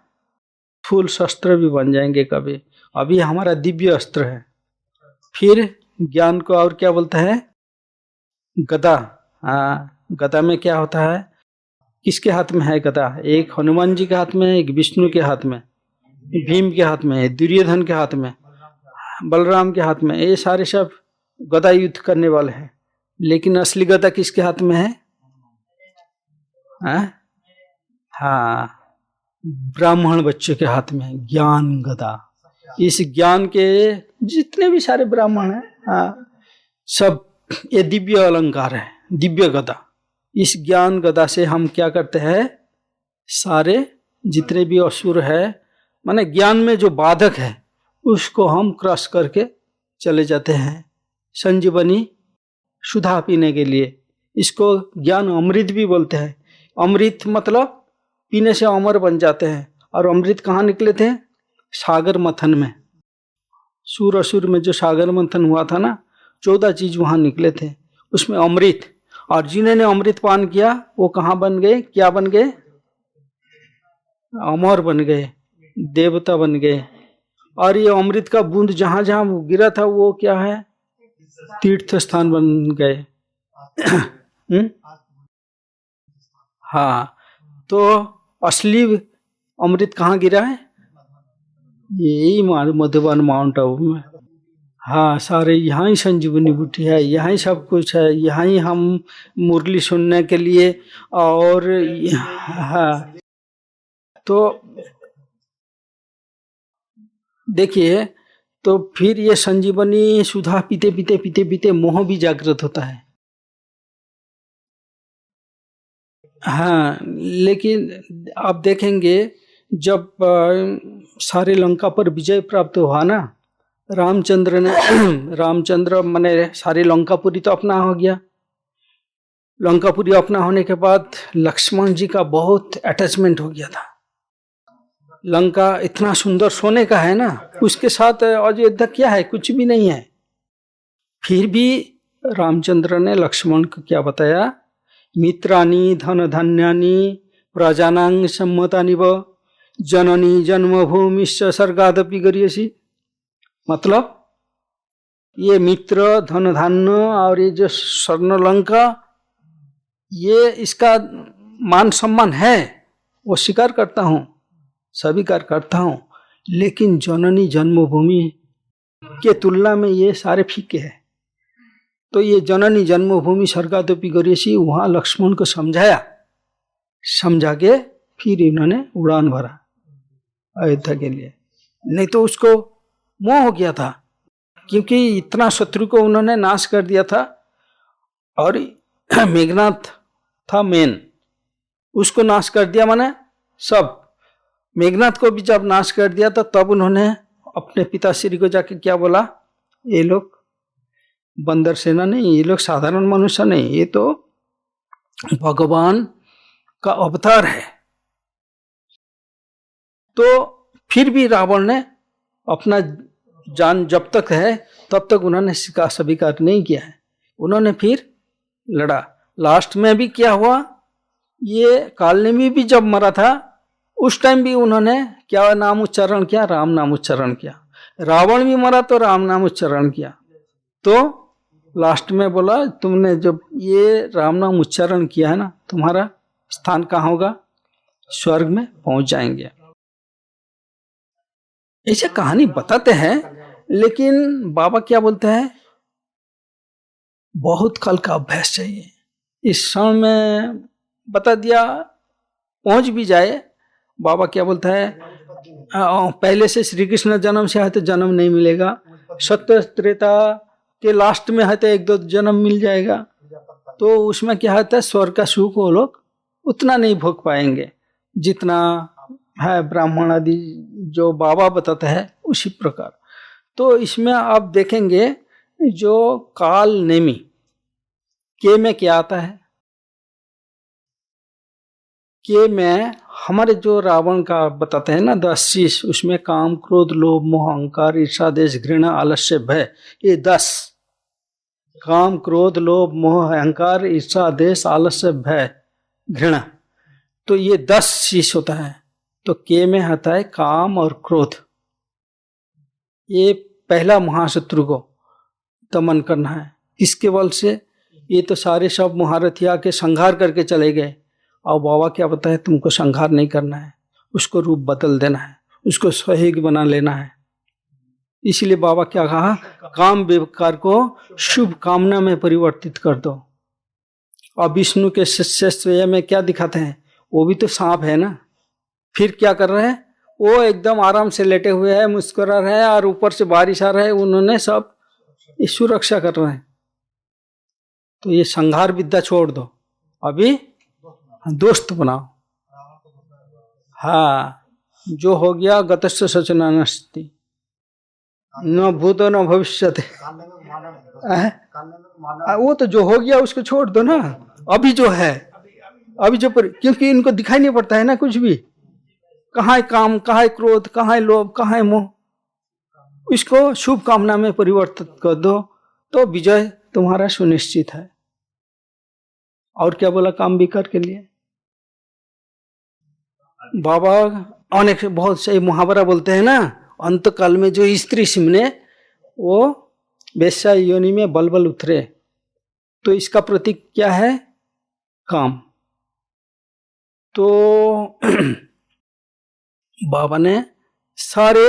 फूल शस्त्र भी बन जाएंगे कभी। अभी हमारा दिव्य अस्त्र है। फिर ज्ञान को और क्या बोलता है? गदा। गदा में क्या होता है? किसके हाथ में है गदा? एक हनुमान जी के हाथ में, एक विष्णु के हाथ में, भीम के हाथ में, दुर्योधन के हाथ में, बलराम के हाथ में। ये सारे सब गदा युद्ध करने वाले हैं, लेकिन असली गदा किसके हाथ में है? ब्राह्मण बच्चों के हाथ में ज्ञान गदा। इस ज्ञान के जितने भी सारे ब्राह्मण हैं, सब ये दिव्य अलंकार है, दिव्य गदा। इस ज्ञान गदा से हम क्या करते हैं? सारे जितने भी असुर है, माने ज्ञान में जो बाधक है, उसको हम क्रश करके चले जाते हैं संजीवनी सुधा पीने के लिए। इसको ज्ञान अमृत भी बोलते हैं। अमृत मतलब पीने से अमर बन जाते हैं। और अमृत कहाँ निकले थे? सागर मंथन में। सूर असुर में जो सागर मंथन हुआ था ना, 14 चीज वहां निकले थे, उसमें अमृत। और जिन्होंने अमृत पान किया वो कहाँ बन गए? क्या बन गए? अमर बन गए, देवता बन गए। और ये अमृत का बूंद जहां जहां गिरा था वो क्या है? तीर्थ स्थान बन गए। हाँ, तो असली अमृत कहाँ गिरा है? यही मधुबन माउंट आबू में। हाँ, सारे यहाँ ही संजीवनी बूटी है, यहाँ ही सब कुछ है, यहाँ ही हम मुरली सुनने के लिए। और हाँ, तो देखिए, तो फिर ये संजीवनी सुधा पीते पीते पीते पीते मोह भी जागृत होता है। हाँ, लेकिन आप देखेंगे जब सारे लंका पर विजय प्राप्त हुआ ना, रामचंद्र ने रामचंद्र माने सारी लंकापुरी तो अपना हो गया। लंकापुरी अपना होने के बाद लक्ष्मण जी का बहुत अटैचमेंट हो गया था। लंका इतना सुंदर सोने का है ना, उसके साथ अयोध्या क्या है? कुछ भी नहीं है। फिर भी रामचंद्र ने लक्ष्मण को क्या बताया? मित्राणि धन धान्यानि प्रजानां सम्मतानि व जननी जन्मभूमिश्च स्वर्गादपि गरीयसी। मतलब ये मित्र, धन धान्य और ये जो स्वर्ण लंका, ये इसका मान सम्मान है, वो स्वीकार करता हूँ, स्वीकार करता हूँ। लेकिन जननी जन्मभूमि के तुलना में ये सारे फीके हैं। तो ये जननी जन्मभूमि स्वर्गादपि गरीयसी वहां लक्ष्मण को समझाया, समझा के फिर इन्होंने उड़ान भरा अयोध्या के लिए। नहीं तो उसको मोह हो गया था, क्योंकि इतना शत्रु को उन्होंने नाश कर दिया था। और मेघनाथ था मेन, उसको नाश कर दिया, माने सब। मेघनाथ को भी जब नाश कर दिया तो तब उन्होंने अपने पिताश्री को जाके क्या बोला, ये लोग बंदर सेना नहीं, ये लोग साधारण मनुष्य नहीं, ये तो भगवान का अवतार है। तो फिर भी रावण ने अपना जान जब तक है तब तक उन्होंने इसका स्वीकार नहीं किया है। उन्होंने फिर लड़ा। लास्ट में भी क्या हुआ, ये कालनेमी भी जब मरा था उस टाइम भी उन्होंने क्या नाम उच्चारण किया, राम नाम उच्चारण किया। रावण भी मरा तो राम नाम उच्चारण किया। तो लास्ट में बोला, तुमने जब ये राम नाम उच्चारण किया है ना, तुम्हारा स्थान कहाँ होगा, स्वर्ग में पहुंच जाएंगे। ऐसे कहानी बताते हैं, लेकिन बाबा क्या बोलते हैं, बहुत काल का अभ्यास चाहिए। इस क्षण में बता दिया, पहुंच भी जाए। बाबा क्या बोलता है, पहले से श्री कृष्ण जन्म से है तो जन्म नहीं मिलेगा, सत्य त्रेता के लास्ट में है तो एक दो जन्म मिल जाएगा। तो उसमें क्या होता है, स्वर्ग का सुख वो लोग उतना नहीं भोग पाएंगे जितना है ब्राह्मण आदि जो बाबा बताते हैं उसी प्रकार। तो इसमें आप देखेंगे जो काल नेमी के में क्या आता है, के में हमारे जो रावण का बताते हैं ना 10 शीश, उसमें काम क्रोध लोभ मोह अहंकार ईर्षा देश घृणा आलस्य भय, ये 10 काम क्रोध लोभ मोह अहंकार ईर्षा देश आलस्य भय घृणा, तो ये 10 शीश होता है। तो के में आता है काम और क्रोध। ये पहला महाशत्रु को दमन करना है। किसके बल से, ये तो सारे सब महारथी आके संहार करके चले गए। और बाबा क्या बताए, तुमको संहार नहीं करना है, उसको रूप बदल देना है, उसको सहयोगी बना लेना है। इसलिए बाबा क्या कहा, काम विकार को शुभ कामना में परिवर्तित कर दो। और विष्णु के शिष्य में क्या दिखाते हैं, वो भी तो सांप है ना, फिर क्या कर रहे हैं, वो एकदम आराम से लेटे हुए हैं, मुस्कुरा रहे हैं, और ऊपर से बारिश आ रहा है, उन्होंने सब सुरक्षा कर रहे हैं। तो ये संहार विद्या छोड़ दो, अभी दोस्त बनाओ। हाँ, जो हो गया गतस्य सचना नस्ति, न भूतो न भविष्यते। वो तो जो हो गया उसको छोड़ दो ना, अभी जो है, अभी जो क्योंकि इनको दिखाई नहीं पड़ता है ना कुछ भी, कहाँ है काम, कहाँ है क्रोध, कहाँ है लोभ, कहाँ है मोह, इसको शुभ कामना में परिवर्तित कर दो तो विजय तुम्हारा सुनिश्चित है। और क्या बोला काम विकार के लिए, बाबा अनेक बहुत से मुहावरा बोलते हैं ना, अंत काल में जो स्त्री सिमने वो वेश्या योनि में बलबल उतरे। तो इसका प्रतीक क्या है, काम। तो बाबा ने सारे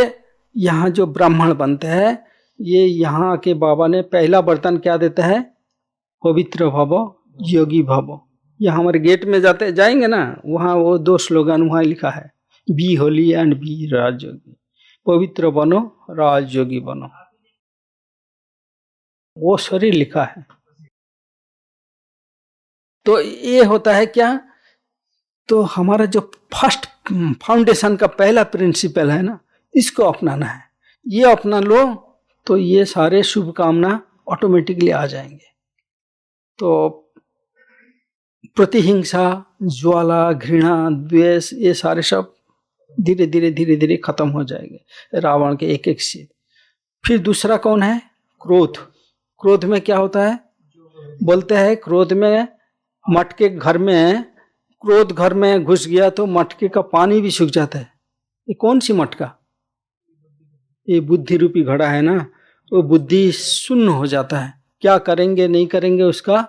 यहाँ जो ब्राह्मण बनते हैं, ये यहाँ के बाबा ने पहला बर्तन क्या देता है, पवित्र भवो योगी भवो। ये हमारे गेट में जाएंगे ना, वहाँ वो 2 स्लोगन वहाँ लिखा है, बी होली एंड बी राजयोगी, पवित्र बनो राजयोगी बनो, वो शरीर लिखा है। तो ये होता है क्या, तो हमारा जो फर्स्ट फाउंडेशन का पहला प्रिंसिपल है ना, इसको अपनाना है। ये अपना लो तो ये सारे शुभकामना ऑटोमेटिकली आ जाएंगे। तो प्रतिहिंसा, ज्वाला, घृणा, द्वेष, ये सारे सब धीरे धीरे खत्म हो जाएंगे रावण के एक से। फिर दूसरा कौन है, क्रोध। क्रोध में क्या होता है, बोलते हैं क्रोध में मटके घर में, क्रोध घर में घुस गया तो मटके का पानी भी सूख जाता है। ये कौन सी मटका, ये बुद्धि रूपी घड़ा है ना, वो बुद्धि शून्य हो जाता है, क्या करेंगे नहीं करेंगे उसका।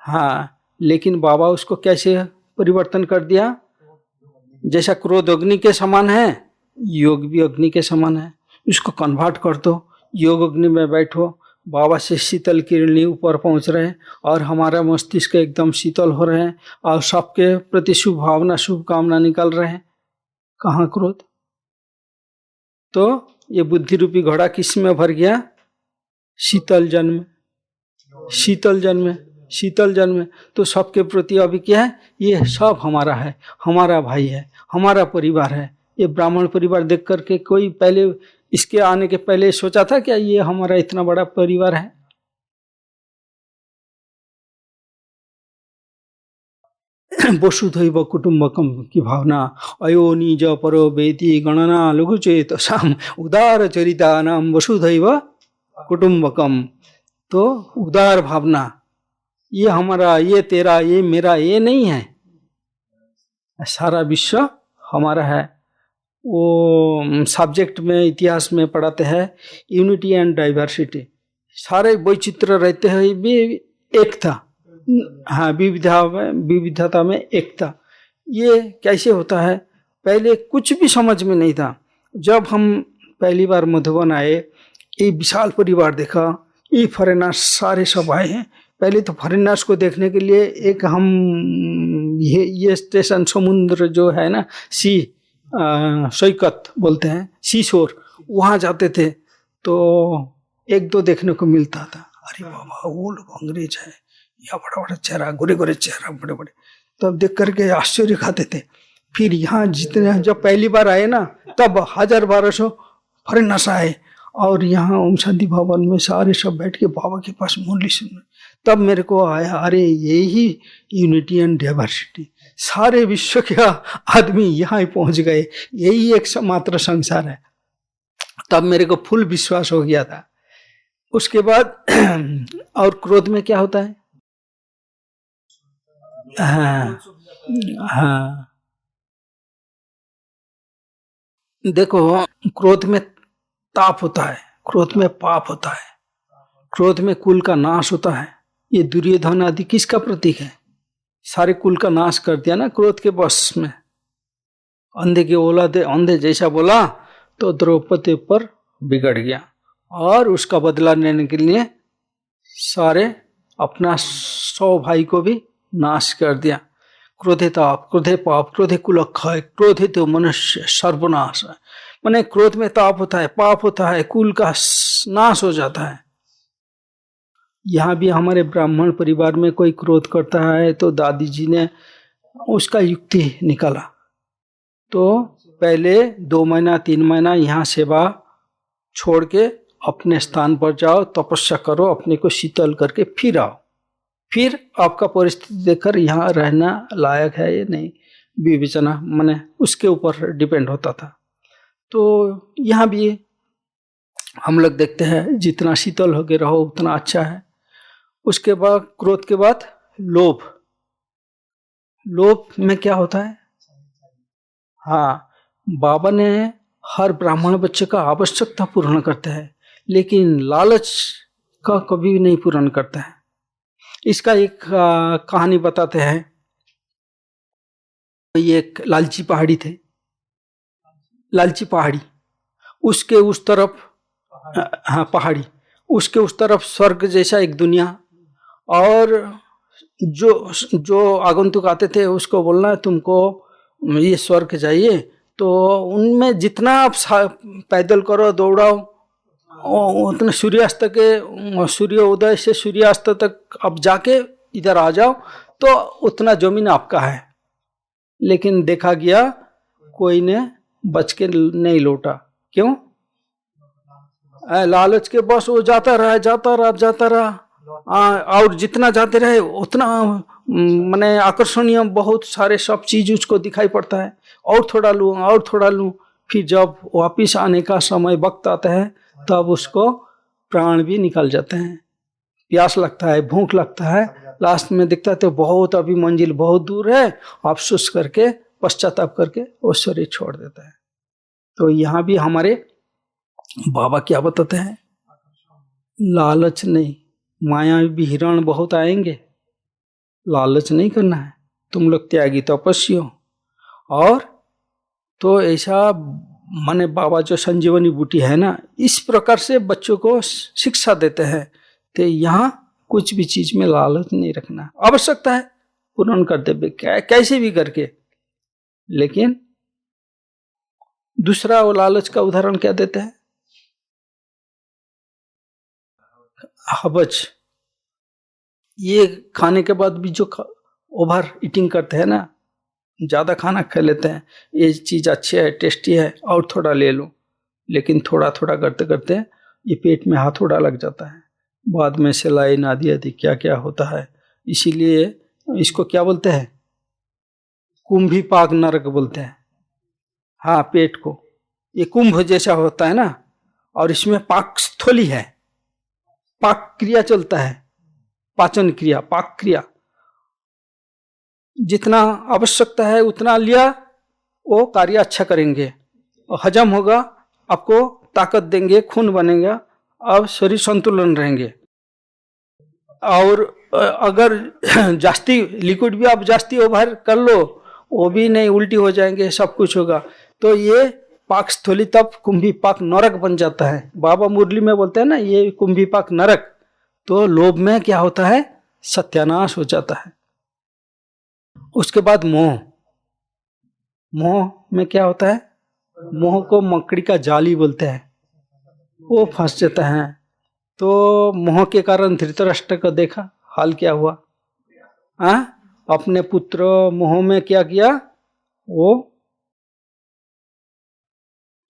हाँ, लेकिन बाबा उसको कैसे परिवर्तन कर दिया, जैसा क्रोध अग्नि के समान है, योग भी अग्नि के समान है, इसको कन्वर्ट कर दो, योग अग्नि में बैठो, बाबा से शीतल किरणें ऊपर पहुंच रहे हैं और हमारा मस्तिष्क एकदम शीतल हो रहे हैं और सबके प्रति शुभ भावना शुभकामना निकल रहे हैं। कहाँ क्रोध? तो ये बुद्धि रूपी घोड़ा किस में भर गया? शीतल जन्म, शीतल जन्म, शीतल जन्म। तो सबके प्रति अभी क्या है? ये सब हमारा है, हमारा भाई है, हमारा परिवार है। ये ब्राह्मण परिवार देख करके कोई पहले इसके आने के पहले सोचा था क्या ये हमारा इतना बड़ा परिवार है? वसुधैव कुटुम्बकम की भावना, अयो निज परो वेति गणना लघु चेत साम उदार चरिता नाम वसुधैव कुटुम्बकम। तो उदार भावना, ये हमारा, ये तेरा, ये मेरा, ये नहीं है, सारा विश्व हमारा है। वो सब्जेक्ट में इतिहास में पढ़ाते हैं यूनिटी एंड डाइवर्सिटी, सारे वैचित्र रहते हैं भी एकता, हाँ विविधता में एकता। ये कैसे होता है? पहले कुछ भी समझ में नहीं था। जब हम पहली बार मधुबन आए, ये विशाल परिवार देखा, ये फॉरेनर्स सारे सब आए हैं। पहले तो फॉरेनर्स को देखने के लिए एक हम ये स्टेशन समुद्र जो है ना, सी सैकत बोलते हैं, सी शोर, वहाँ जाते थे तो एक दो देखने को मिलता था। अरे बाबा वो लोग अंग्रेज है, या बड़ा बड़ा चेहरा, गोरे गोरे चेहरा, बड़े बड़े, तब देख करके आश्चर्य खाते थे। फिर यहाँ जितने जब पहली बार आए ना, तब 1000-1200 फॉरेनर्स आए और यहाँ ओम शांति भवन में सारे सब बैठ के बाबा के पास मुरली सुन। तब मेरे को आया, अरे यही यूनिटी एंड डाइवर्सिटी, सारे विश्व के आदमी यहाँ ही पहुंच गए, यही एक मात्र संसार है। तब मेरे को फुल विश्वास हो गया था। उसके बाद और क्रोध में क्या होता है? हाँ हाँ, देखो क्रोध में ताप होता है, क्रोध में पाप होता है, क्रोध में कुल का नाश होता है। ये दुर्योधन आदि किसका प्रतीक है? सारे कुल का नाश कर दिया ना क्रोध के बस में। अंधे के औलादे अंधे जैसा बोला तो द्रौपदी पर बिगड़ गया और उसका बदला लेने के लिए सारे अपना 100 भाई को भी नाश कर दिया। क्रोधे ताप, क्रोधे पाप, क्रोधे कुलक्षय, क्रोधे तो मनुष्य सर्वनाश है। माने क्रोध में ताप होता है, पाप होता है, कुल का नाश हो जाता है। यहाँ भी हमारे ब्राह्मण परिवार में कोई क्रोध करता है तो दादी जी ने उसका युक्ति निकाला। तो पहले 2 महीना 3 महीना यहाँ सेवा छोड़ के अपने स्थान पर जाओ, तपस्या करो, अपने को शीतल करके फिर आओ। फिर आपका परिस्थिति देखकर यहाँ रहना लायक है या नहीं, विवेचना माने उसके ऊपर डिपेंड होता था। तो यहाँ भी हम लोग देखते हैं जितना शीतल होके रहो उतना अच्छा है। उसके बाद क्रोध के बाद लोभ। लोभ में क्या होता है? हाँ, बाबा ने हर ब्राह्मण बच्चे का आवश्यकता पूर्ण करते हैं, लेकिन लालच का कभी नहीं पूर्ण करता है। इसका एक कहानी बताते हैं। ये एक लालची पहाड़ी थे, लालची पहाड़ी, उसके उस तरफ हाँ पहाड़ी, उसके उस तरफ स्वर्ग जैसा एक दुनिया, और जो आगंतुक आते थे उसको बोलना तुमको ये स्वर्ग चाहिए, तो उनमें जितना आप पैदल करो दौड़ाओ उतना सूर्यास्त के सूर्योदय से सूर्यास्त तक अब जाके इधर आ जाओ तो उतना जमीन आपका है। लेकिन देखा गया कोई ने बच के नहीं लौटा। क्यों? लालच के बस वो जाता रहा और जितना जाते रहे उतना माने आकर्षणीय बहुत सारे सब चीज उसको दिखाई पड़ता है, और थोड़ा लूं। फिर जब वापिस आने का समय वक्त आता है तब उसको प्राण भी निकल जाते हैं, प्यास लगता है, भूख लगता है, लास्ट में दिखता है तो बहुत अभी मंजिल बहुत दूर है, अफसोस करके पश्चाताप करके वो शरीर छोड़ देता है। तो यहाँ भी हमारे बाबा क्या बताते हैं? लालच नहीं, माया भी हिरण बहुत आएंगे, लालच नहीं करना है, तुम लोग त्यागी तपस्वी हो। और तो ऐसा माने बाबा जो संजीवनी बूटी है ना, इस प्रकार से बच्चों को शिक्षा देते हैं। तो यहाँ कुछ भी चीज में लालच नहीं रखना, आवश्यकता है पूर्ण कर्तव्य कैसे भी करके। लेकिन दूसरा वो लालच का उदाहरण क्या देते हैं? हबज। ये खाने के बाद भी जो ओवर ईटिंग करते हैं ना, ज्यादा खाना खा लेते हैं, ये चीज अच्छी है, टेस्टी है, और थोड़ा ले लो। लेकिन थोड़ा थोड़ा करते करते ये पेट में हाथोड़ा लग जाता है, बाद में सेलाइन आदि आदि क्या क्या होता है। इसीलिए इसको क्या बोलते हैं? कुंभी पाक नरक बोलते हैं। हाँ, पेट को ये कुंभ जैसा होता है ना, और इसमें पाक स्थली है, पाक क्रिया चलता है, पाचन क्रिया, पाक क्रिया। जितना आवश्यकता है उतना लिया, वो कार्य अच्छा करेंगे, हजम होगा, आपको ताकत देंगे, खून बनेगा, अब शरीर संतुलन रहेंगे। और अगर जास्ती लिक्विड भी आप जास्ती ओवर कर लो, वो भी नहीं, उल्टी हो जाएंगे, सब कुछ होगा। तो ये पाक स्थली तब कुंभी पाक नरक बन जाता है। बाबा मुरली में बोलते हैं ना, ये कुंभी पाक नरक। तो लोभ में क्या होता है? सत्यानाश हो जाता है। उसके बाद मोह। मोह में क्या होता है? मोह को मकड़ी का जाली बोलते हैं, वो फंस जाता है। तो मोह के कारण धृतराष्ट्र का देखा हाल क्या हुआ। अपने पुत्र मोह में क्या किया, वो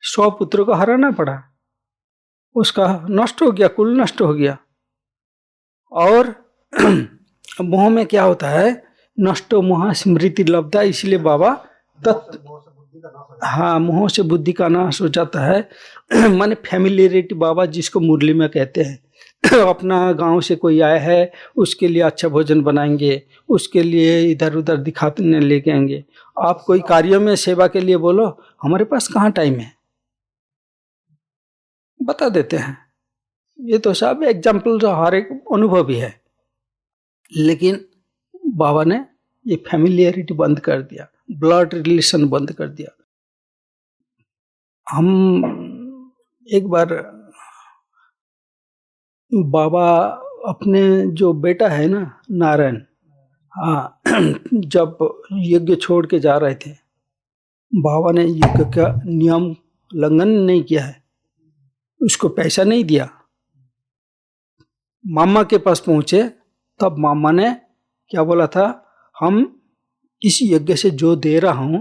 100 पुत्रों को हराना पड़ा, उसका नष्ट हो गया, कुल नष्ट हो गया। और मोह में क्या होता है? नष्टो मोह स्मृति लब्धा। इसलिए बाबा हाँ, मोह से बुद्धि का नाश हो जाता है। माने फैमिलियरिटी बाबा जिसको मुरली में कहते हैं। अपना गांव से कोई आया है, उसके लिए अच्छा भोजन बनाएंगे, उसके लिए इधर उधर दिखाने लेके आएंगे। आप कोई कार्य में सेवा के लिए बोलो, हमारे पास कहाँ टाइम है, बता देते हैं। ये तो सब एग्जाम्पल जो हर एक अनुभव ही है। लेकिन बाबा ने ये फैमिलियरिटी बंद कर दिया, ब्लड रिलेशन बंद कर दिया। हम एक बार बाबा अपने जो बेटा है ना नारायण, हाँ, जब यज्ञ छोड़ के जा रहे थे, बाबा ने यज्ञ का नियम उल्लंघन नहीं किया है, उसको पैसा नहीं दिया। मामा के पास पहुंचे तब मामा ने क्या बोला था, हम इस यज्ञ से जो दे रहा हूं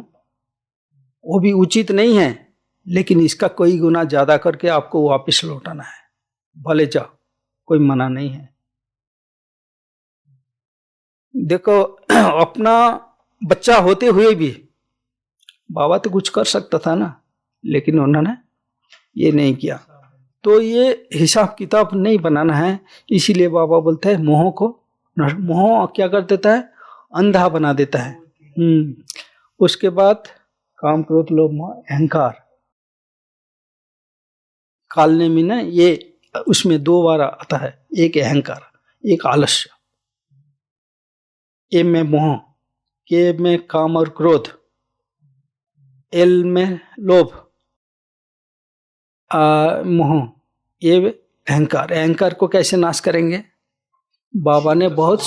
वो भी उचित नहीं है, लेकिन इसका कोई गुना ज्यादा करके आपको वापस लौटाना है, भले जाओ, कोई मना नहीं है। देखो, अपना बच्चा होते हुए भी बाबा तो कुछ कर सकता था ना, लेकिन उन्होंने ये नहीं किया। तो ये हिसाब किताब नहीं बनाना है। इसीलिए बाबा बोलते हैं मोह क्या कर देता है? अंधा बना देता है। उसके बाद काम, क्रोध, लोभ, मोह, अहंकार। कालने में ना ये उसमें 2 बार आता है, एक अहंकार, एक आलस्य। ए में मोह, के में काम और क्रोध, एल में लोभ, मोह, ये अहंकार। अहंकार को कैसे नाश करेंगे? बाबा ने बहुत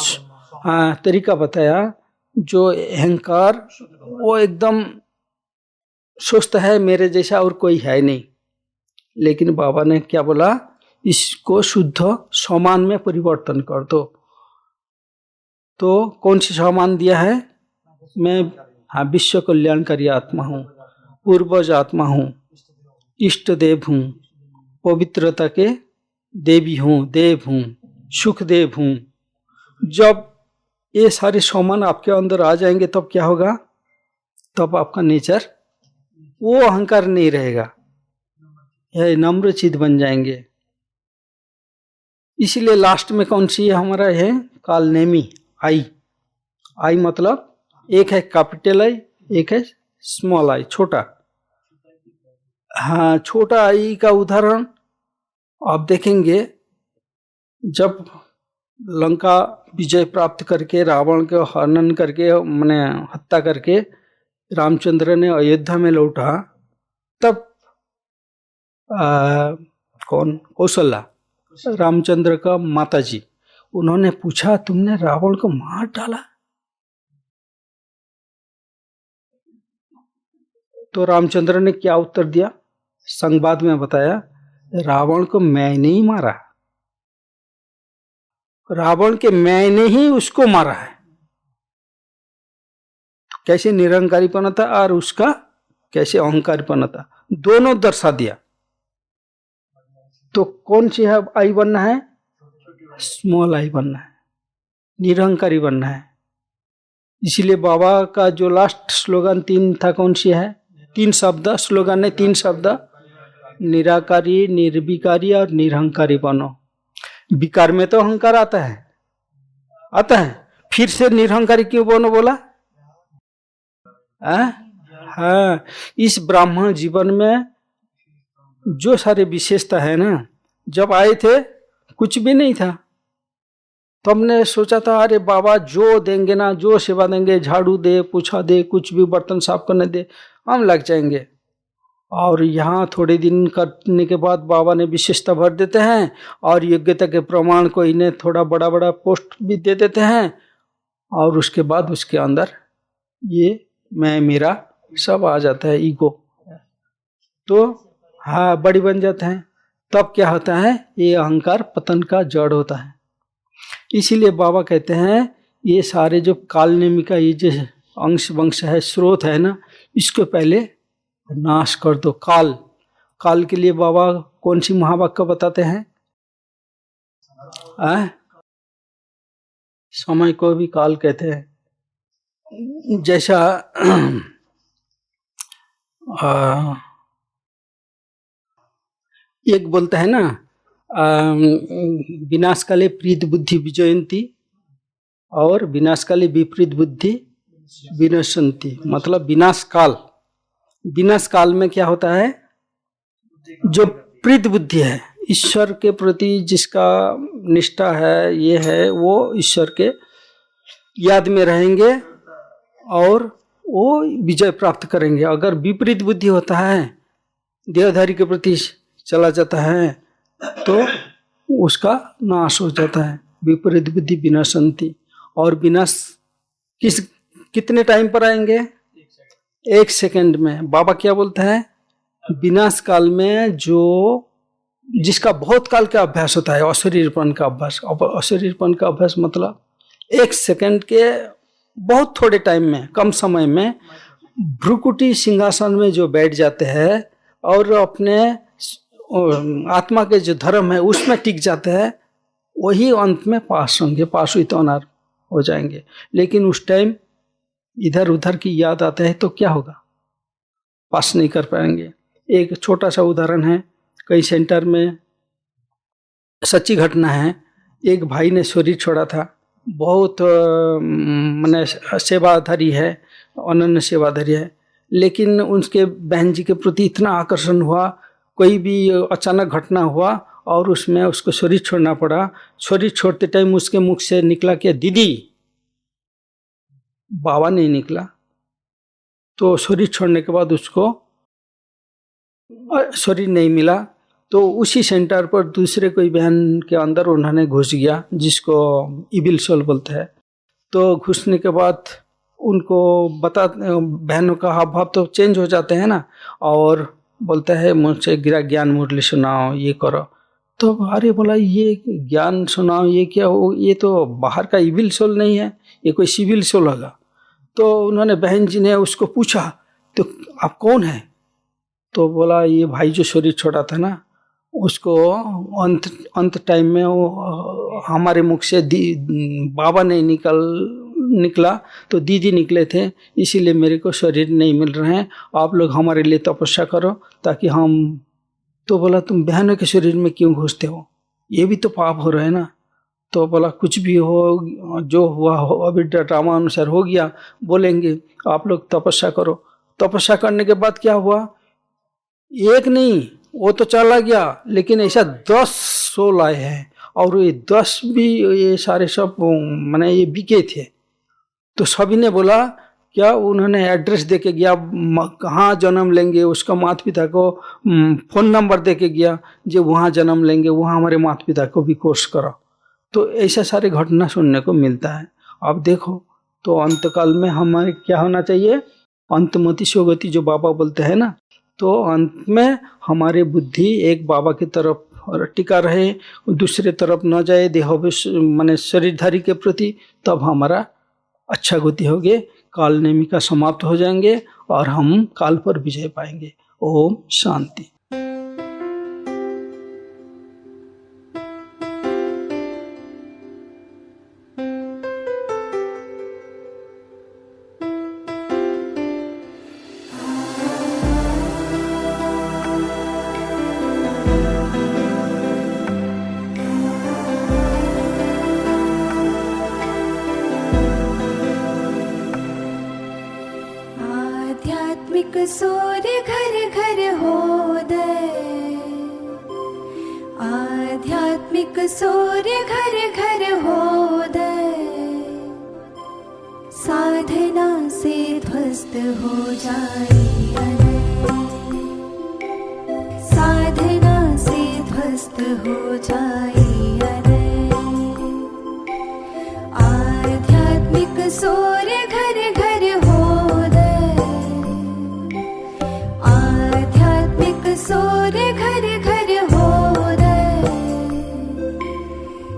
तरीका बताया। जो अहंकार वो एकदम सोचता है मेरे जैसा और कोई है नहीं, लेकिन बाबा ने क्या बोला, इसको शुद्ध समान में परिवर्तन कर दो। तो कौन सी समान दिया है? मैं विश्व कल्याणकारी आत्मा हूँ, पूर्वज आत्मा हूँ, इष्ट देव हूँ, पवित्रता के देवी हूँ, देव हूँ, सुख देव हूँ। जब ये सारे समान आपके अंदर आ जाएंगे तब क्या होगा? तब आपका नेचर वो अहंकार नहीं रहेगा, यह नम्र चित बन जाएंगे। इसीलिए लास्ट में कौन सी हमारा है? कालनेमी, आई। आई मतलब एक है कैपिटल आई, एक है स्मॉल आई, छोटा। हाँ, छोटा आई का उदाहरण आप देखेंगे, जब लंका विजय प्राप्त करके रावण को हनन करके मैंने हत्या करके रामचंद्र ने अयोध्या में लौटा, तब कौन, कौशल्या, रामचंद्र का माता जी, उन्होंने पूछा तुमने रावण को मार डाला? तो रामचंद्र ने क्या उत्तर दिया, संवाद में बताया, रावण को मैंने ही मारा, रावण के मैंने ही उसको मारा है। तो कैसे निरंकारीपना था और उसका कैसे अहंकारीपना था, दोनों दर्शा दिया। तो कौन सी है आई बनना है, स्मॉल आई बनना है, निरंकारी बनना है। इसीलिए बाबा का जो लास्ट स्लोगन 3 था, कौन सी है, 3 शब्द, स्लोगन है 3 शब्द, निराकारी, निर्विकारी और निरहंकारी बनो। विकार में तो अहंकार आता है, फिर से निरहंकारी क्यों बनो बोला? हाँ, इस ब्राह्मण जीवन में जो सारे विशेषता है ना, जब आए थे कुछ भी नहीं था, तो हमने सोचा था अरे बाबा जो देंगे ना, जो सेवा देंगे, झाड़ू दे, पोछा दे, कुछ भी बर्तन साफ करने दे, हम लग जाएंगे। और यहाँ थोड़े दिन करने के बाद बाबा ने विशेषता भर देते हैं और योग्यता के प्रमाण को इन्हें थोड़ा बड़ा बड़ा पोस्ट भी दे देते हैं, और उसके बाद उसके अंदर ये मैं मेरा सब आ जाता है, ईगो। तो हाँ, बड़ी बन जाते हैं। तब क्या होता है, ये अहंकार पतन का जड़ होता है। इसीलिए बाबा कहते हैं ये सारे जो कालनेमी का ये जो अंश वंश है, स्रोत है ना, इसको पहले नाश कर दो। काल के लिए बाबा कौन सी महावाक्य बताते हैं? समय को भी काल कहते हैं। जैसा एक बोलता है ना, विनाश काले प्रीत बुद्धि विजयंती और विनाश काले विपरीत बुद्धि विनशंति। मतलब विनाश काल में क्या होता है, जो प्रीत बुद्धि है, ईश्वर के प्रति जिसका निष्ठा है, ये है, वो ईश्वर के याद में रहेंगे और वो विजय प्राप्त करेंगे। अगर विपरीत बुद्धि होता है, देहधारी के प्रति चला जाता है, तो उसका नाश हो जाता है। विपरीत बुद्धि विनाशंति। और विनाश कितने टाइम पर आएंगे? 1 सेकंड में। बाबा क्या बोलते हैं, विनाश काल में जो जिसका बहुत काल का अभ्यास होता है, अशरीरपन का अभ्यास। अशरीरपन का अभ्यास मतलब 1 सेकंड के बहुत थोड़े टाइम में, कम समय में भ्रुकुटी सिंहासन में जो बैठ जाते हैं और अपने आत्मा के जो धर्म है उसमें टिक जाते हैं, वही अंत में पास होंगे, पासुत अनार हो जाएंगे। लेकिन उस टाइम इधर उधर की याद आता है तो क्या होगा, पास नहीं कर पाएंगे। एक छोटा सा उदाहरण है, कई सेंटर में सच्ची घटना है। एक भाई ने शरीर छोड़ा था, बहुत माने सेवाधारी है, अनन्य सेवाधारी है, लेकिन उनके बहन जी के प्रति इतना आकर्षण हुआ, कोई भी अचानक घटना हुआ और उसमें उसको शरीर छोड़ना पड़ा। शरीर छोड़ते टाइम उसके मुख से निकला क्या, दीदी। बाबा नहीं निकला। तो शरीर छोड़ने के बाद उसको शरीर नहीं मिला, तो उसी सेंटर पर दूसरे कोई बहन के अंदर उन्होंने घुस गया, जिसको इविल सोल बोलते हैं। तो घुसने के बाद उनको बहनों का हाव भाव तो चेंज हो जाते हैं ना, और बोलता है मुझसे गिरा ज्ञान मुरली सुनाओ, ये करो। तो अरे बोला ये ज्ञान सुनाओ, ये क्या हो, ये तो बाहर का इविल सोल नहीं है, ये कोई सिविल सोल होगा। तो उन्होंने बहन जी ने उसको पूछा, तो आप कौन है? तो बोला ये भाई जो शरीर छोड़ा था ना, उसको अंत टाइम में वो हमारे मुख से बाबा नहीं निकला तो दीदी निकले थे, इसीलिए मेरे को शरीर नहीं मिल रहे हैं, आप लोग हमारे लिए तपस्या करो ताकि हम। तो बोला तुम बहनों के शरीर में क्यों घुसते हो, ये भी तो पाप हो रहा है ना। तो बोला कुछ भी हो, जो हुआ हो, अभी ड्रामा अनुसार हो गया, बोलेंगे आप लोग तपस्या करो। तपस्या करने के बाद क्या हुआ, एक नहीं वो तो चला गया, लेकिन ऐसा 10 सोल आए हैं, और ये 10 भी ये सारे सब माने ये बिके थे। तो सभी ने बोला क्या उन्होंने एड्रेस दे के गया, कहाँ जन्म लेंगे उसका माता पिता को फोन नंबर दे के गया, जो वहाँ जन्म लेंगे वहाँ हमारे माता पिता को भी कोर्स करो। तो ऐसा सारे घटना सुनने को मिलता है। अब देखो तो अंतकाल में हमें क्या होना चाहिए, अंतमति सोगति जो बाबा बोलते हैं ना, तो अंत में हमारे बुद्धि एक बाबा की तरफ टिका रहे, दूसरे तरफ न जाए देहोवेश माने शरीरधारी के प्रति, तब हमारा अच्छा गति होगी, काल नेमिका समाप्त हो जाएंगे और हम काल पर विजय पाएंगे। ओम शांति। आध्यात्मिक सूर्य घर घर होदय, आध्यात्मिक सूर्य घर घर होदय, साधना से ध्वस्त हो जाए अनय, साधना से ध्वस्त हो जाए अनय, आध्यात्मिक सूर्य घर घर होदय, आध्यात्मिक सूर्य घर घर होदय,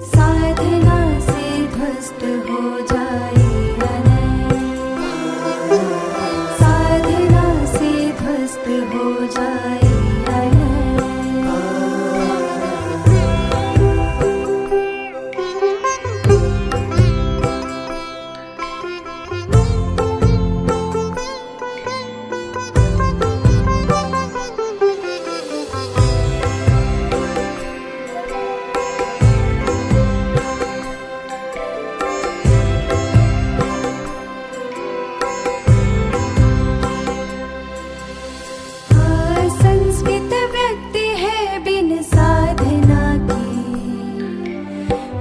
साधना से ध्वस्त हो जाए अनय, साधना से ध्वस्त हो जाए अनय। असंस्कृत व्यक्ति है बिन साधना के,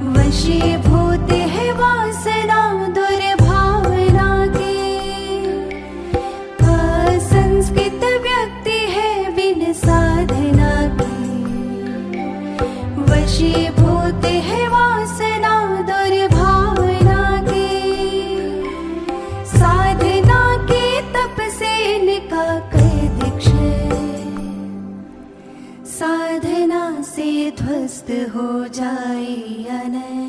वशीभूत है वासना दुर्भावना के। असंस्कृत व्यक्ति है बिन साधना के, वशीभूत है वासना दुर्भावना के। साधना के तप से निका कर दीक्षे, साधना से ध्वस्त हो जाए अनय।